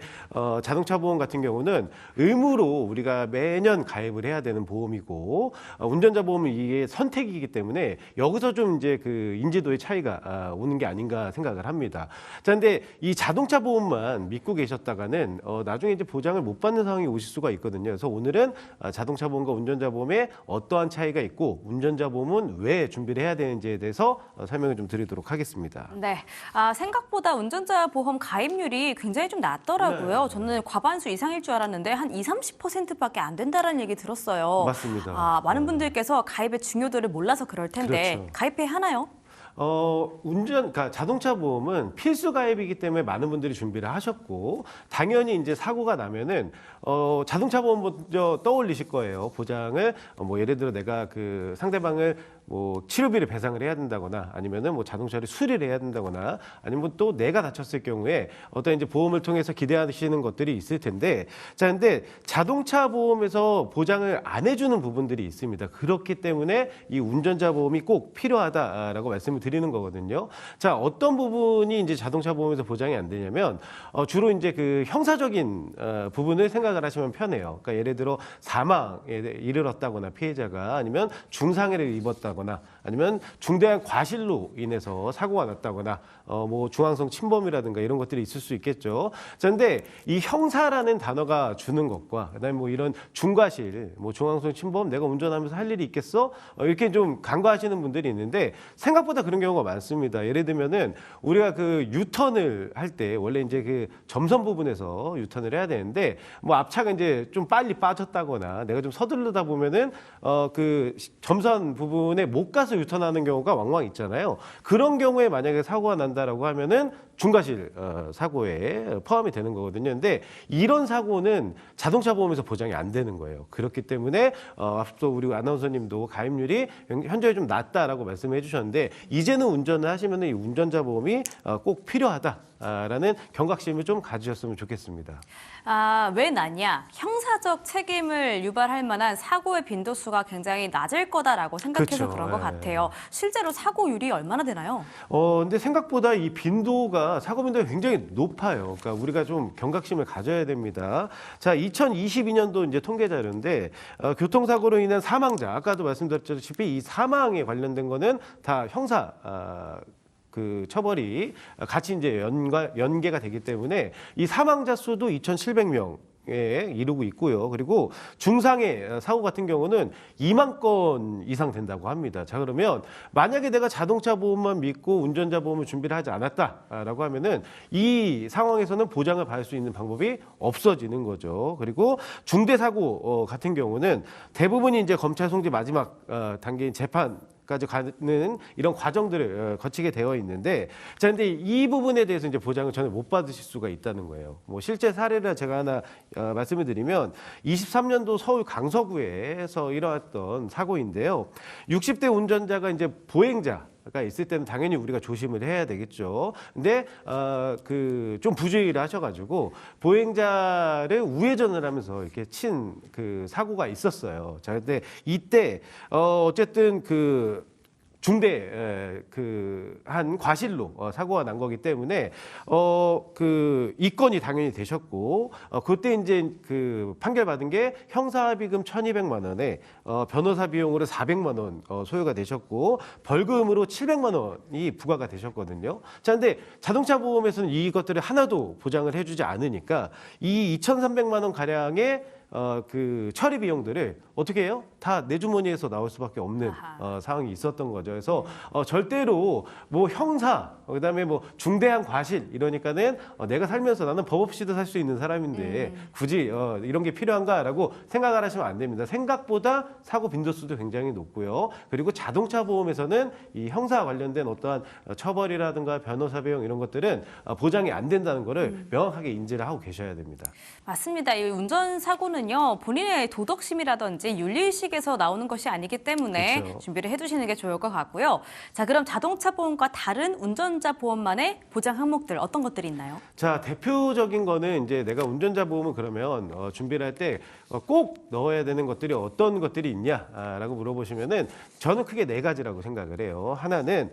자동차 보험 같은 경우는 의무로 우리가 매년 가입을 해야 되는 보험이고, 운전자 보험은 이게 선택이기 때문에 여기서 좀 이제 그 인지도의 차이가 오는 게 아닌가 생각을 합니다. 자, 근데 이 자동차 보험만 믿고 계셨다가는 나중에 이제 보장을 못 받는 상황이 오실 수가 있거든요. 그래서 오늘은 자동차 보험과 운전자 보험에 어떠한 차이가 있고 운전자 보험은 왜 준비를 해야 되는지에 대해서 설명을 좀 드리도록 하겠습니다. 네, 생각보다 운전자 보험 가입률이 굉장히 좀 낮더라고요. 네. 저는 과반수 이상일 줄 알았는데 한 20-30%밖에 안 된다는 얘기 들었어요. 맞습니다. 많은 분들께서 가입의 중요도를 몰라서 그럴 텐데 그렇죠. 가입해야 하나요? 그러니까 자동차 보험은 필수 가입이기 때문에 많은 분들이 준비를 하셨고, 당연히 이제 사고가 나면은, 자동차 보험 먼저 떠올리실 거예요. 보장을, 뭐 예를 들어 내가 그 상대방을 뭐 치료비를 배상을 해야 된다거나 아니면은 뭐 자동차를 수리를 해야 된다거나 아니면 또 내가 다쳤을 경우에 어떤 이제 보험을 통해서 기대하시는 것들이 있을 텐데, 자, 근데 자동차 보험에서 보장을 안 해주는 부분들이 있습니다. 그렇기 때문에 이 운전자 보험이 꼭 필요하다라고 말씀을 드리는 거거든요. 자, 어떤 부분이 이제 자동차 보험에서 보장이 안 되냐면, 주로 이제 그 형사적인 부분을 생각을 하시면 편해요. 그러니까 예를 들어 사망에 이르렀다거나 피해자가, 아니면 중상해를 입었다거나 아니면 중대한 과실로 인해서 사고가 났다거나 뭐 중앙성 침범이라든가 이런 것들이 있을 수 있겠죠. 그런데 이 형사라는 단어가 주는 것과 그다음에 뭐 이런 중과실, 뭐 중앙성 침범, 내가 운전하면서 할 일이 있겠어? 이렇게 좀 간과하시는 분들이 있는데 생각보다 그런 경우가 많습니다. 예를 들면은 우리가 그 유턴을 할 때 원래 이제 그 점선 부분에서 유턴을 해야 되는데 뭐 앞차가 이제 좀 빨리 빠졌다거나 내가 좀 서두르다 보면은 그 점선 부분에 못 가서 유턴하는 경우가 왕왕 있잖아요. 그런 경우에 만약에 사고가 난다라고 하면은 중과실 사고에 포함이 되는 거거든요. 근데 이런 사고는 자동차 보험에서 보장이 안 되는 거예요. 그렇기 때문에 앞서 우리 아나운서님도 가입률이 현저히 좀 낮다라고 말씀해 주셨는데, 이제는 운전을 하시면 이 운전자 보험이 꼭 필요하다라는 경각심을 좀 가지셨으면 좋겠습니다. 왜 낮냐? 형사적 책임을 유발할 만한 사고의 빈도수가 굉장히 낮을 거다라고 생각해서 그렇죠. 그런 것 같아요. 실제로 사고율이 얼마나 되나요? 근데 생각보다 이 빈도가, 사고 빈도가 굉장히 높아요. 그러니까 우리가 좀 경각심을 가져야 됩니다. 자, 2022년도 이제 통계 자료인데, 교통사고로 인한 사망자, 아까도 말씀드렸다시피 이 사망에 관련된 거는 다 형사, 그 처벌이 같이 이제 연계가 되기 때문에 이 사망자 수도 2,700명. 에 이르고 있고요. 그리고 중상해 사고 같은 경우는 2만 건 이상 된다고 합니다. 자, 그러면 만약에 내가 자동차 보험만 믿고 운전자 보험을 준비를 하지 않았다라고 하면은 이 상황에서는 보장을 받을 수 있는 방법이 없어지는 거죠. 그리고 중대 사고 같은 경우는 대부분이 이제 검찰 송치 마지막 단계인 재판 까지 가는 이런 과정들을 거치게 되어 있는데, 자, 근데 이 부분에 대해서 이제 보장을 전혀 못 받으실 수가 있다는 거예요. 뭐 실제 사례를 제가 하나 말씀을 드리면 23년도 서울 강서구에서 일어났던 사고인데요. 60대 운전자가 이제 보행자가 있을 때는 당연히 우리가 조심을 해야 되겠죠. 근데 그 좀 부주의를 하셔가지고 보행자를 우회전을 하면서 이렇게 친 그 사고가 있었어요. 자, 근데 이때 어쨌든 그 중대 그 한 과실로 사고가 난 거기 때문에 그 이건이 당연히 되셨고, 그때 이제 그 판결 받은 게 형사합의금 1,200만 원에 변호사 비용으로 400만 원 소요가 되셨고 벌금으로 700만 원이 부과가 되셨거든요. 자, 근데 자동차 보험에서는 이것들을 하나도 보장을 해주지 않으니까 이 2,300만 원 가량의 그 처리 비용들을 어떻게 해요? 다 내 주머니에서 나올 수밖에 없는 상황이 있었던 거죠. 그래서 절대로 뭐 형사, 그다음에 뭐 중대한 과실 이러니까는 내가 살면서 나는 법 없이도 살 수 있는 사람인데 굳이 이런 게 필요한가라고 생각을 하시면 안 됩니다. 생각보다 사고 빈도수도 굉장히 높고요. 그리고 자동차 보험에서는 이 형사 관련된 어떠한 처벌이라든가 변호사 비용 이런 것들은 보장이 안 된다는 거를 명확하게 인지를 하고 계셔야 됩니다. 맞습니다. 이 운전 사고는요, 본인의 도덕심이라든지 윤리의식에서 나오는 것이 아니기 때문에 그렇죠. 준비를 해두시는 게 좋을 것 같고요. 자, 그럼 자동차 보험과 다른 운전자 보험만의 보장 항목들 어떤 것들이 있나요? 자, 대표적인 거는 이제 내가 운전자 보험을 그러면 준비를 할 때 꼭 넣어야 되는 것들이 어떤 것들이 있냐라고 물어보시면은 저는 크게 네 가지라고 생각을 해요. 하나는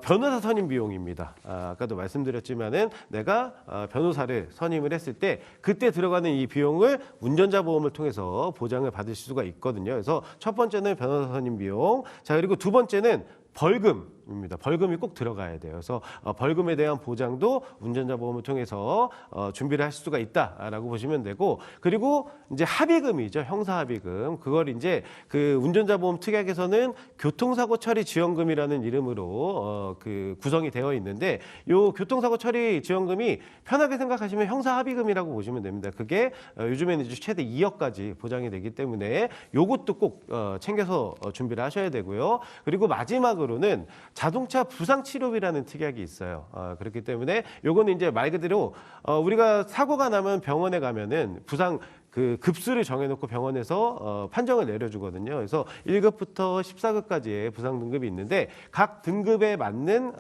변호사 선임 비용입니다. 아까도 말씀드렸지만은 내가 변호사를 선임을 했을 때 그때 들어가는 이 비용을 운전자 보험을 통해서 보장을 받을 수가 있거든요. 그래서 첫 번째는 변호사 선임 비용. 자, 그리고 두 번째는 벌금입니다. 벌금이 꼭 들어가야 돼요. 그래서 벌금에 대한 보장도 운전자 보험을 통해서 준비를 하실 수가 있다라고 보시면 되고, 그리고 이제 합의금이죠. 형사 합의금. 그걸 이제 그 운전자 보험 특약에서는 교통사고 처리 지원금이라는 이름으로 그 구성이 되어 있는데, 요 교통사고 처리 지원금이 편하게 생각하시면 형사 합의금이라고 보시면 됩니다. 그게 요즘에는 이제 최대 2억까지 보장이 되기 때문에 요것도 꼭 챙겨서 준비를 하셔야 되고요. 그리고 마지막으로는 자동차 부상 치료비라는 특약이 있어요. 그렇기 때문에 요거는 이제 말 그대로 우리가 사고가 나면 병원에 가면은 부상 그 급수를 정해놓고 병원에서 판정을 내려주거든요. 그래서 1급부터 14급까지의 부상 등급이 있는데 각 등급에 맞는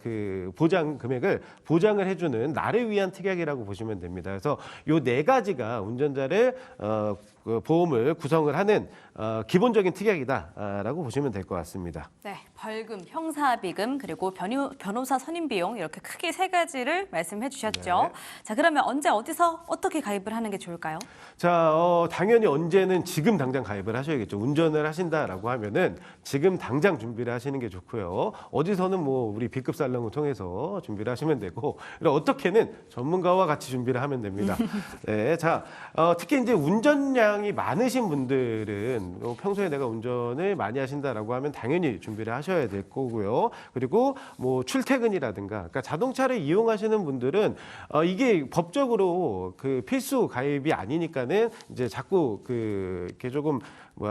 그 보장 금액을 보장을 해주는 나를 위한 특약이라고 보시면 됩니다. 그래서 요 네 가지가 운전자를 그 보험을 구성을 하는 기본적인 특약이다라고 보시면 될 것 같습니다. 네, 벌금, 형사비금, 그리고 변호사 선임 비용 이렇게 크게 세 가지를 말씀해 주셨죠. 네. 자, 그러면 언제 어디서 어떻게 가입을 하는 게 좋을까요? 자, 당연히 언제는 지금 당장 가입을 하셔야겠죠. 운전을 하신다라고 하면은 지금 당장 준비를 하시는 게 좋고요. 어디서는 뭐 우리 B급 살롱을 통해서 준비를 하시면 되고, 그리고 어떻게는 전문가와 같이 준비를 하면 됩니다. 네, 자, 특히 이제 운전량이 많으신 분들은 평소에 내가 운전을 많이 하신다라고 하면 당연히 준비를 하셔야 될 거고요. 그리고 뭐 출퇴근이라든가, 그러니까 자동차를 이용하시는 분들은 이게 법적으로 그 필수 가입이 아니니까는 이제 자꾸 이렇게 조금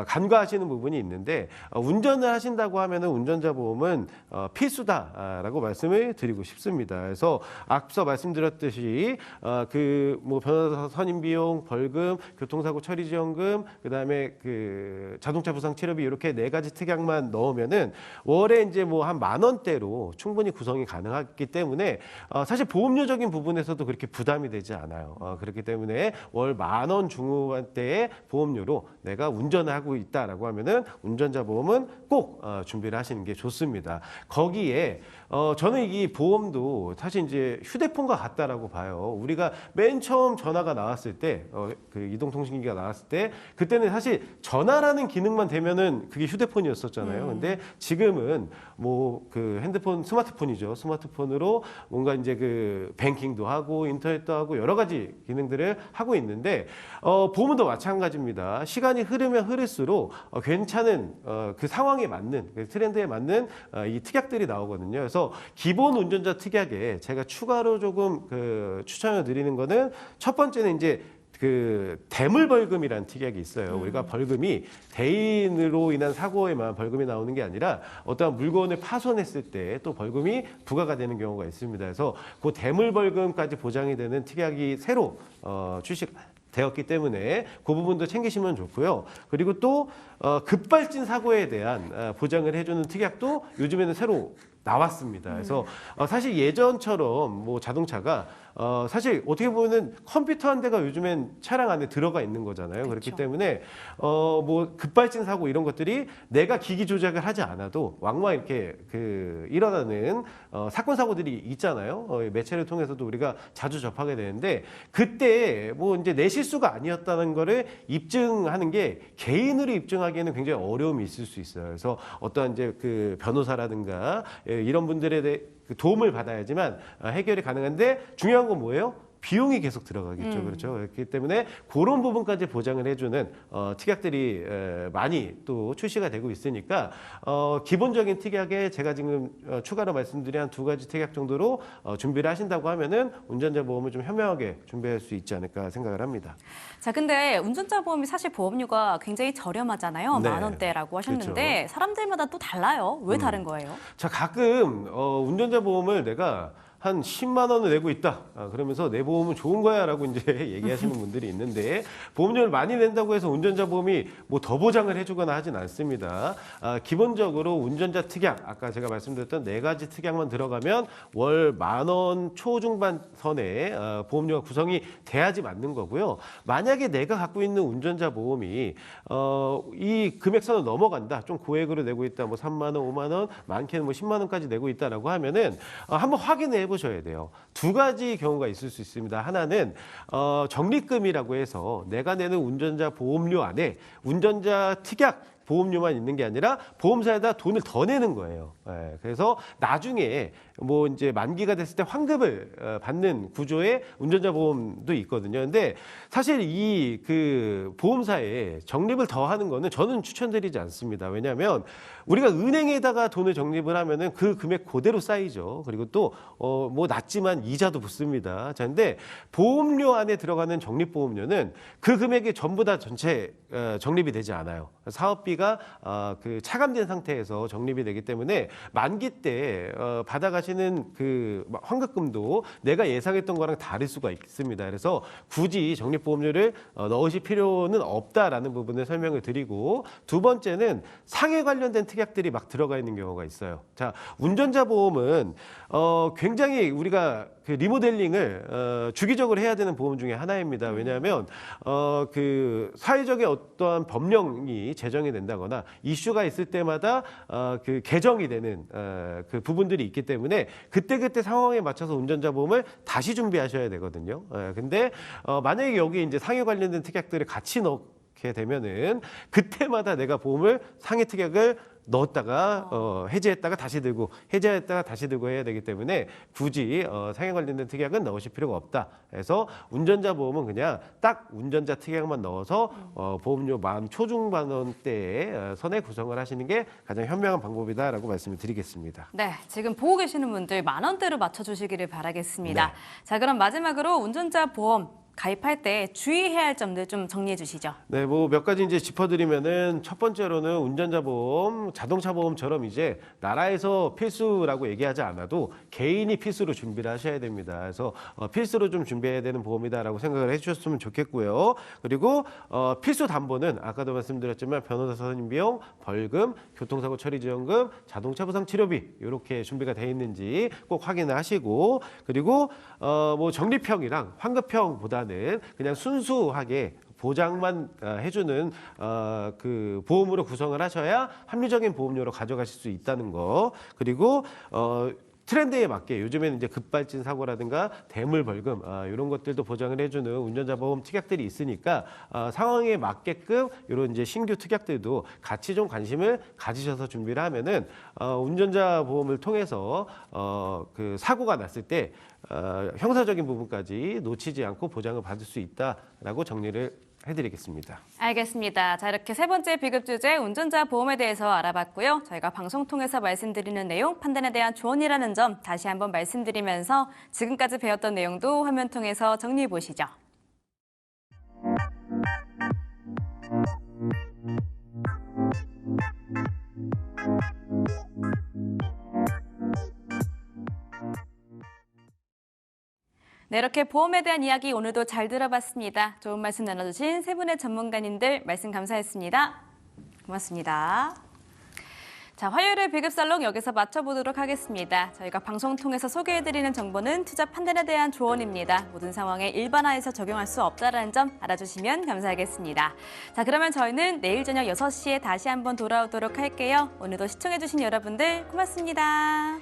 간과하시는 부분이 있는데 운전을 하신다고 하면은 운전자 보험은 필수다라고 말씀을 드리고 싶습니다. 그래서 앞서 말씀드렸듯이 뭐 변호사 선임 비용, 벌금, 교통사고 처리 지원금, 그다음에 그 자동차 부상 치료비 이렇게 네 가지 특약만 넣으면은 월에 이제 뭐 한 10,000원대로 충분히 구성이 가능하기 때문에 사실 보험료적인 부분에서도 그렇게 부담이 되지 않아요. 그렇기 때문에 월 10,000원 중후반대의 보험료로 내가 운전을 하고 있다라고 하면은 운전자 보험은 꼭 준비를 하시는 게 좋습니다. 거기에 저는 이 보험도 사실 이제 휴대폰과 같다라고 봐요. 우리가 맨 처음 전화가 나왔을 때, 그 이동통신기가 나왔을 때, 그때는 사실 전화라는 기능만 되면은 그게 휴대폰이었었잖아요. 근데 지금은 뭐 그 핸드폰, 스마트폰이죠. 스마트폰으로 뭔가 이제 그 뱅킹도 하고 인터넷도 하고 여러 가지 기능들을 하고 있는데 보험도 마찬가지입니다. 시간이 흐르면 흐를수록 괜찮은 그 상황에 맞는 그 트렌드에 맞는 이 특약들이 나오거든요. 그래서 기본 운전자 특약에 제가 추가로 조금 추천을 드리는 거는 첫 번째는 이제 그 대물벌금이라는 특약이 있어요. 우리가 벌금이 대인으로 인한 사고에만 벌금이 나오는 게 아니라 어떠한 물건을 파손했을 때 또 벌금이 부과가 되는 경우가 있습니다. 그래서 그 대물벌금까지 보장이 되는 특약이 새로 출시되었기 때문에 그 부분도 챙기시면 좋고요. 그리고 또 급발진 사고에 대한 보장을 해주는 특약도 요즘에는 새로 나왔습니다. 그래서 사실 예전처럼 뭐 자동차가 사실 어떻게 보면은 컴퓨터 한 대가 요즘엔 차량 안에 들어가 있는 거잖아요. 그렇기 때문에 뭐 급발진 사고 이런 것들이 내가 기기 조작을 하지 않아도 왕왕 이렇게 일어나는 사건 사고들이 있잖아요. 매체를 통해서도 우리가 자주 접하게 되는데 그때 뭐 이제 내 실수가 아니었다는 거를 입증하는 게 개인으로 입증하기에는 굉장히 어려움이 있을 수 있어요. 그래서 어떠한 이제 그 변호사라든가 이런 분들에 대해 도움을 받아야지만 해결이 가능한데 중요한 건 뭐예요? 비용이 계속 들어가겠죠. 그렇죠. 그렇기 때문에 그런 부분까지 보장을 해주는 특약들이 많이 또 출시가 되고 있으니까 기본적인 특약에 제가 지금 추가로 말씀드린 한 두 가지 특약 정도로 준비를 하신다고 하면은 운전자 보험을 좀 현명하게 준비할 수 있지 않을까 생각을 합니다. 자, 근데 운전자 보험이 사실 보험료가 굉장히 저렴하잖아요. 네. 10,000원대라고 하셨는데 그렇죠. 사람들마다 또 달라요. 왜 다른 거예요? 자, 가끔 운전자 보험을 내가 한 10만 원을 내고 있다. 그러면서 내 보험은 좋은 거야 라고 이제 얘기하시는 분들이 있는데 보험료를 많이 낸다고 해서 운전자 보험이 뭐 더 보장을 해주거나 하진 않습니다. 기본적으로 운전자 특약, 아까 제가 말씀드렸던 네 가지 특약만 들어가면 월 10,000원 초중반 선에 보험료가 구성이 돼야지 맞는 거고요. 만약에 내가 갖고 있는 운전자 보험이 이 금액선을 넘어간다. 좀 고액으로 내고 있다. 뭐 3만 원, 5만 원, 많게는 뭐 10만 원까지 내고 있다라고 하면은 한번 확인해 보셔야 돼요. 두 가지 경우가 있을 수 있습니다. 하나는 적립금이라고 해서 내가 내는 운전자 보험료 안에 운전자 특약 보험료만 있는 게 아니라 보험사에다 돈을 더 내는 거예요. 그래서 나중에 뭐 이제 만기가 됐을 때 환급을 받는 구조의 운전자 보험도 있거든요. 근데 사실 이 보험사에 적립을 더 하는 거는 저는 추천드리지 않습니다. 왜냐하면 우리가 은행에다가 돈을 적립을 하면은 그 금액 그대로 쌓이죠. 그리고 또 뭐 낮지만 이자도 붙습니다. 자, 근데 보험료 안에 들어가는 적립보험료는 그 금액이 전부 다 전체 적립이 되지 않아요. 사업비가 정리가 그 차감된 상태에서 적립이 되기 때문에 만기 때 받아가시는 그 환급금도 내가 예상했던 거랑 다를 수가 있습니다. 그래서 굳이 적립보험료를 넣으실 필요는 없다라는 부분을 설명을 드리고, 두 번째는 상해 관련된 특약들이 막 들어가 있는 경우가 있어요. 자, 운전자 보험은 굉장히 우리가 그 리모델링을 주기적으로 해야 되는 보험 중에 하나입니다. 왜냐하면 그 사회적인 어떠한 법령이 제정이 된다거나 이슈가 있을 때마다 그 개정이 되는 그 부분들이 있기 때문에 그때그때 상황에 맞춰서 운전자 보험을 다시 준비하셔야 되거든요. 근데 만약에 여기 이제 상해 관련된 특약들을 같이 넣게 되면은 그때마다 내가 보험을 상해 특약을 넣었다가 해지했다가 다시 들고 해지했다가 다시 들고 해야 되기 때문에 굳이 상해 관련된 특약은 넣으실 필요가 없다. 그래서 운전자 보험은 그냥 딱 운전자 특약만 넣어서 보험료 만 초중반 원대의 선에 구성을 하시는 게 가장 현명한 방법이다라고 말씀을 드리겠습니다. 네, 지금 보고 계시는 분들 10,000원대로 맞춰주시기를 바라겠습니다. 네. 자, 그럼 마지막으로 운전자 보험 가입할 때 주의해야 할 점들 좀 정리해 주시죠. 네, 뭐 몇 가지 이제 짚어드리면은 첫 번째로는 운전자 보험, 자동차 보험처럼 이제 나라에서 필수라고 얘기하지 않아도 개인이 필수로 준비를 하셔야 됩니다. 그래서 필수로 좀 준비해야 되는 보험이다라고 생각을 해주셨으면 좋겠고요. 그리고 필수 담보는 아까도 말씀드렸지만 변호사 선임 비용, 벌금, 교통사고 처리 지원금, 자동차 보상 치료비 이렇게 준비가 돼 있는지 꼭 확인을 하시고, 그리고 뭐 적립형이랑 환급형보다는 그냥 순수하게 보장만 해주는 그 보험으로 구성을 하셔야 합리적인 보험료로 가져가실 수 있다는 거. 그리고 트렌드에 맞게 요즘에는 이제 급발진 사고라든가 대물 벌금 이런 것들도 보장을 해주는 운전자 보험 특약들이 있으니까 상황에 맞게끔 이런 이제 신규 특약들도 같이 좀 관심을 가지셔서 준비를 하면은 운전자 보험을 통해서 그 사고가 났을 때 형사적인 부분까지 놓치지 않고 보장을 받을 수 있다라고 정리를 해드리겠습니다. 알겠습니다. 자, 이렇게 세 번째 비급 주제 운전자 보험에 대해서 알아봤고요. 저희가 방송 통해서 말씀드리는 내용, 판단에 대한 조언이라는 점 다시 한번 말씀드리면서 지금까지 배웠던 내용도 화면 통해서 정리해 보시죠. 네, 이렇게 보험에 대한 이야기 오늘도 잘 들어봤습니다. 좋은 말씀 나눠주신 세 분의 전문가님들 말씀 감사했습니다. 고맙습니다. 자, 화요일의 비급살롱 여기서 마쳐보도록 하겠습니다. 저희가 방송 통해서 소개해드리는 정보는 투자 판단에 대한 조언입니다. 모든 상황에 일반화해서 적용할 수 없다는 점 알아주시면 감사하겠습니다. 자, 그러면 저희는 내일 저녁 6시에 다시 한번 돌아오도록 할게요. 오늘도 시청해주신 여러분들 고맙습니다.